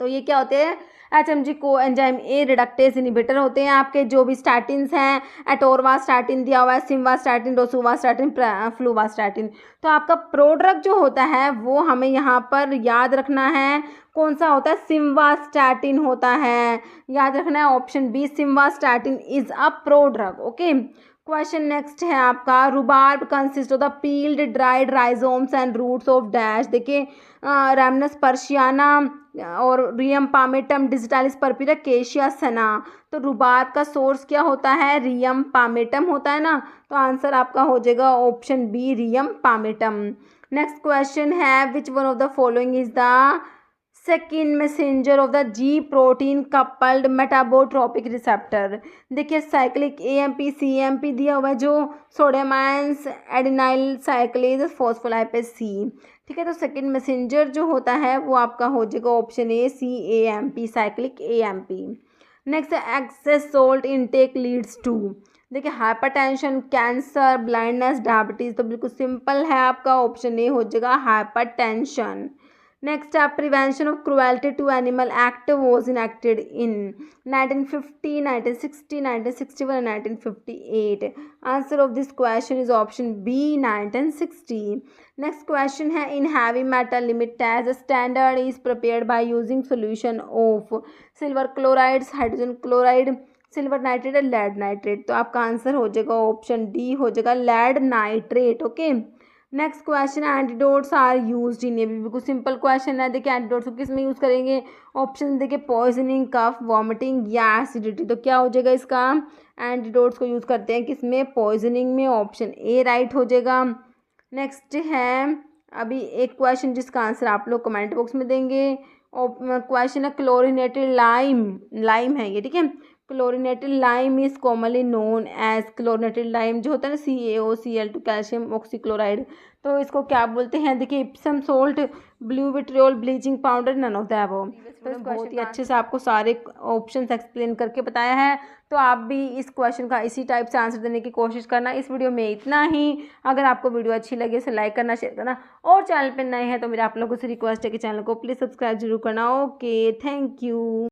तो ये क्या होते हैं, HMG को एंजाइम ए रिडक्टेज इनिबिटर होते हैं आपके। जो भी स्टैटिन्स हैं, एटोरवास्टैटिन दिया हुआ है, सिमवास्टैटिन, रोसुवास्टैटिन, फ्लूवास्टैटिन। तो आपका प्रोड्रग जो होता है वो हमें यहाँ पर याद रखना है, कौन सा होता है, सिमवास्टैटिन होता है, याद रखना है option B, simvastatin is a prodrug. Okay, question next है आपका, rhubarb consist of the peeled dried rhizomes and roots of dash. देखिए रैमनस पर्शियाना और रियम पामेटम डिजिटालिस परपीरा केशिया सना। तो रुबार्ब का सोर्स क्या होता है, रियम पामेटम होता है ना, तो आंसर आपका हो जाएगा option B rheum palmatum. Next question है, which one of the following is the second messenger of the G protein coupled metabotropic receptor. देखिए साइक्लिक एएमपी सीएमपी दिया हुआ है, जो sodium ions adenylyl cyclase phospholipase C. ठीक है, तो सेकेंड मैसेंजर जो होता है वो आपका हो जाएगा option A C AMP, cyclic AMP. Next excess salt intake leads to. देखिए हाइपरटेंशन, कैंसर, ब्लाइंडनेस, डायबिटीज़। तो बिल्कुल सिंपल है, आपका ऑप्शन ए हो जाएगा हाइपरटेंशन। नेक्स्ट है, prevention of cruelty to animal act was enacted in 1950, 1960, 1961 and 1958। Answer of this question is option B 1960। Next question है, in heavy metal limit test standard is prepared by using solution of silver chlorides, hydrogen chloride, silver nitrate और लेड नाइट्रेट। तो आपका आंसर हो जाएगा ऑप्शन डी हो जाएगा lead nitrate. Okay, next question, antidotes are used in. ये भी बिल्कुल सिंपल क्वेश्चन है। देखिए एंटीडोट्स को किस में यूज़ करेंगे, ऑप्शन देखिए पॉइजनिंग, कफ, वॉमिटिंग या एसिडिटी। तो क्या हो जाएगा इसका, एंटीडोट्स को यूज़ करते हैं किस में, पॉइजनिंग में, ऑप्शन ए राइट हो जाएगा। नेक्स्ट है अभी एक क्वेश्चन जिसका आंसर आप लोग कमेंट बॉक्स में देंगे। क्वेश्चन है, क्लोरिनेटेड लाइम, लाइम है ये, ठीक है, chlorinated lime is commonly known as, chlorinated lime जो होता है ना CaOCl2 कैल्शियम ऑक्सीक्लोराइड, तो इसको क्या बोलते हैं। देखिए Epsom salt, blue vitriol, bleaching powder, none of the above. तो बहुत ही अच्छे से आपको सारे ऑप्शंस एक्सप्लेन करके बताया है, तो आप भी इस क्वेश्चन का इसी टाइप से आंसर देने की कोशिश करना। इस वीडियो में इतना ही। अगर आपको वीडियो अच्छी लगे इसे लाइक करना, शेयर करना, और चैनल पर नए हैं तो मेरा आप लोगों से रिक्वेस्ट है कि चैनल को प्लीज़ सब्सक्राइब जरूर करना। Okay, thank you.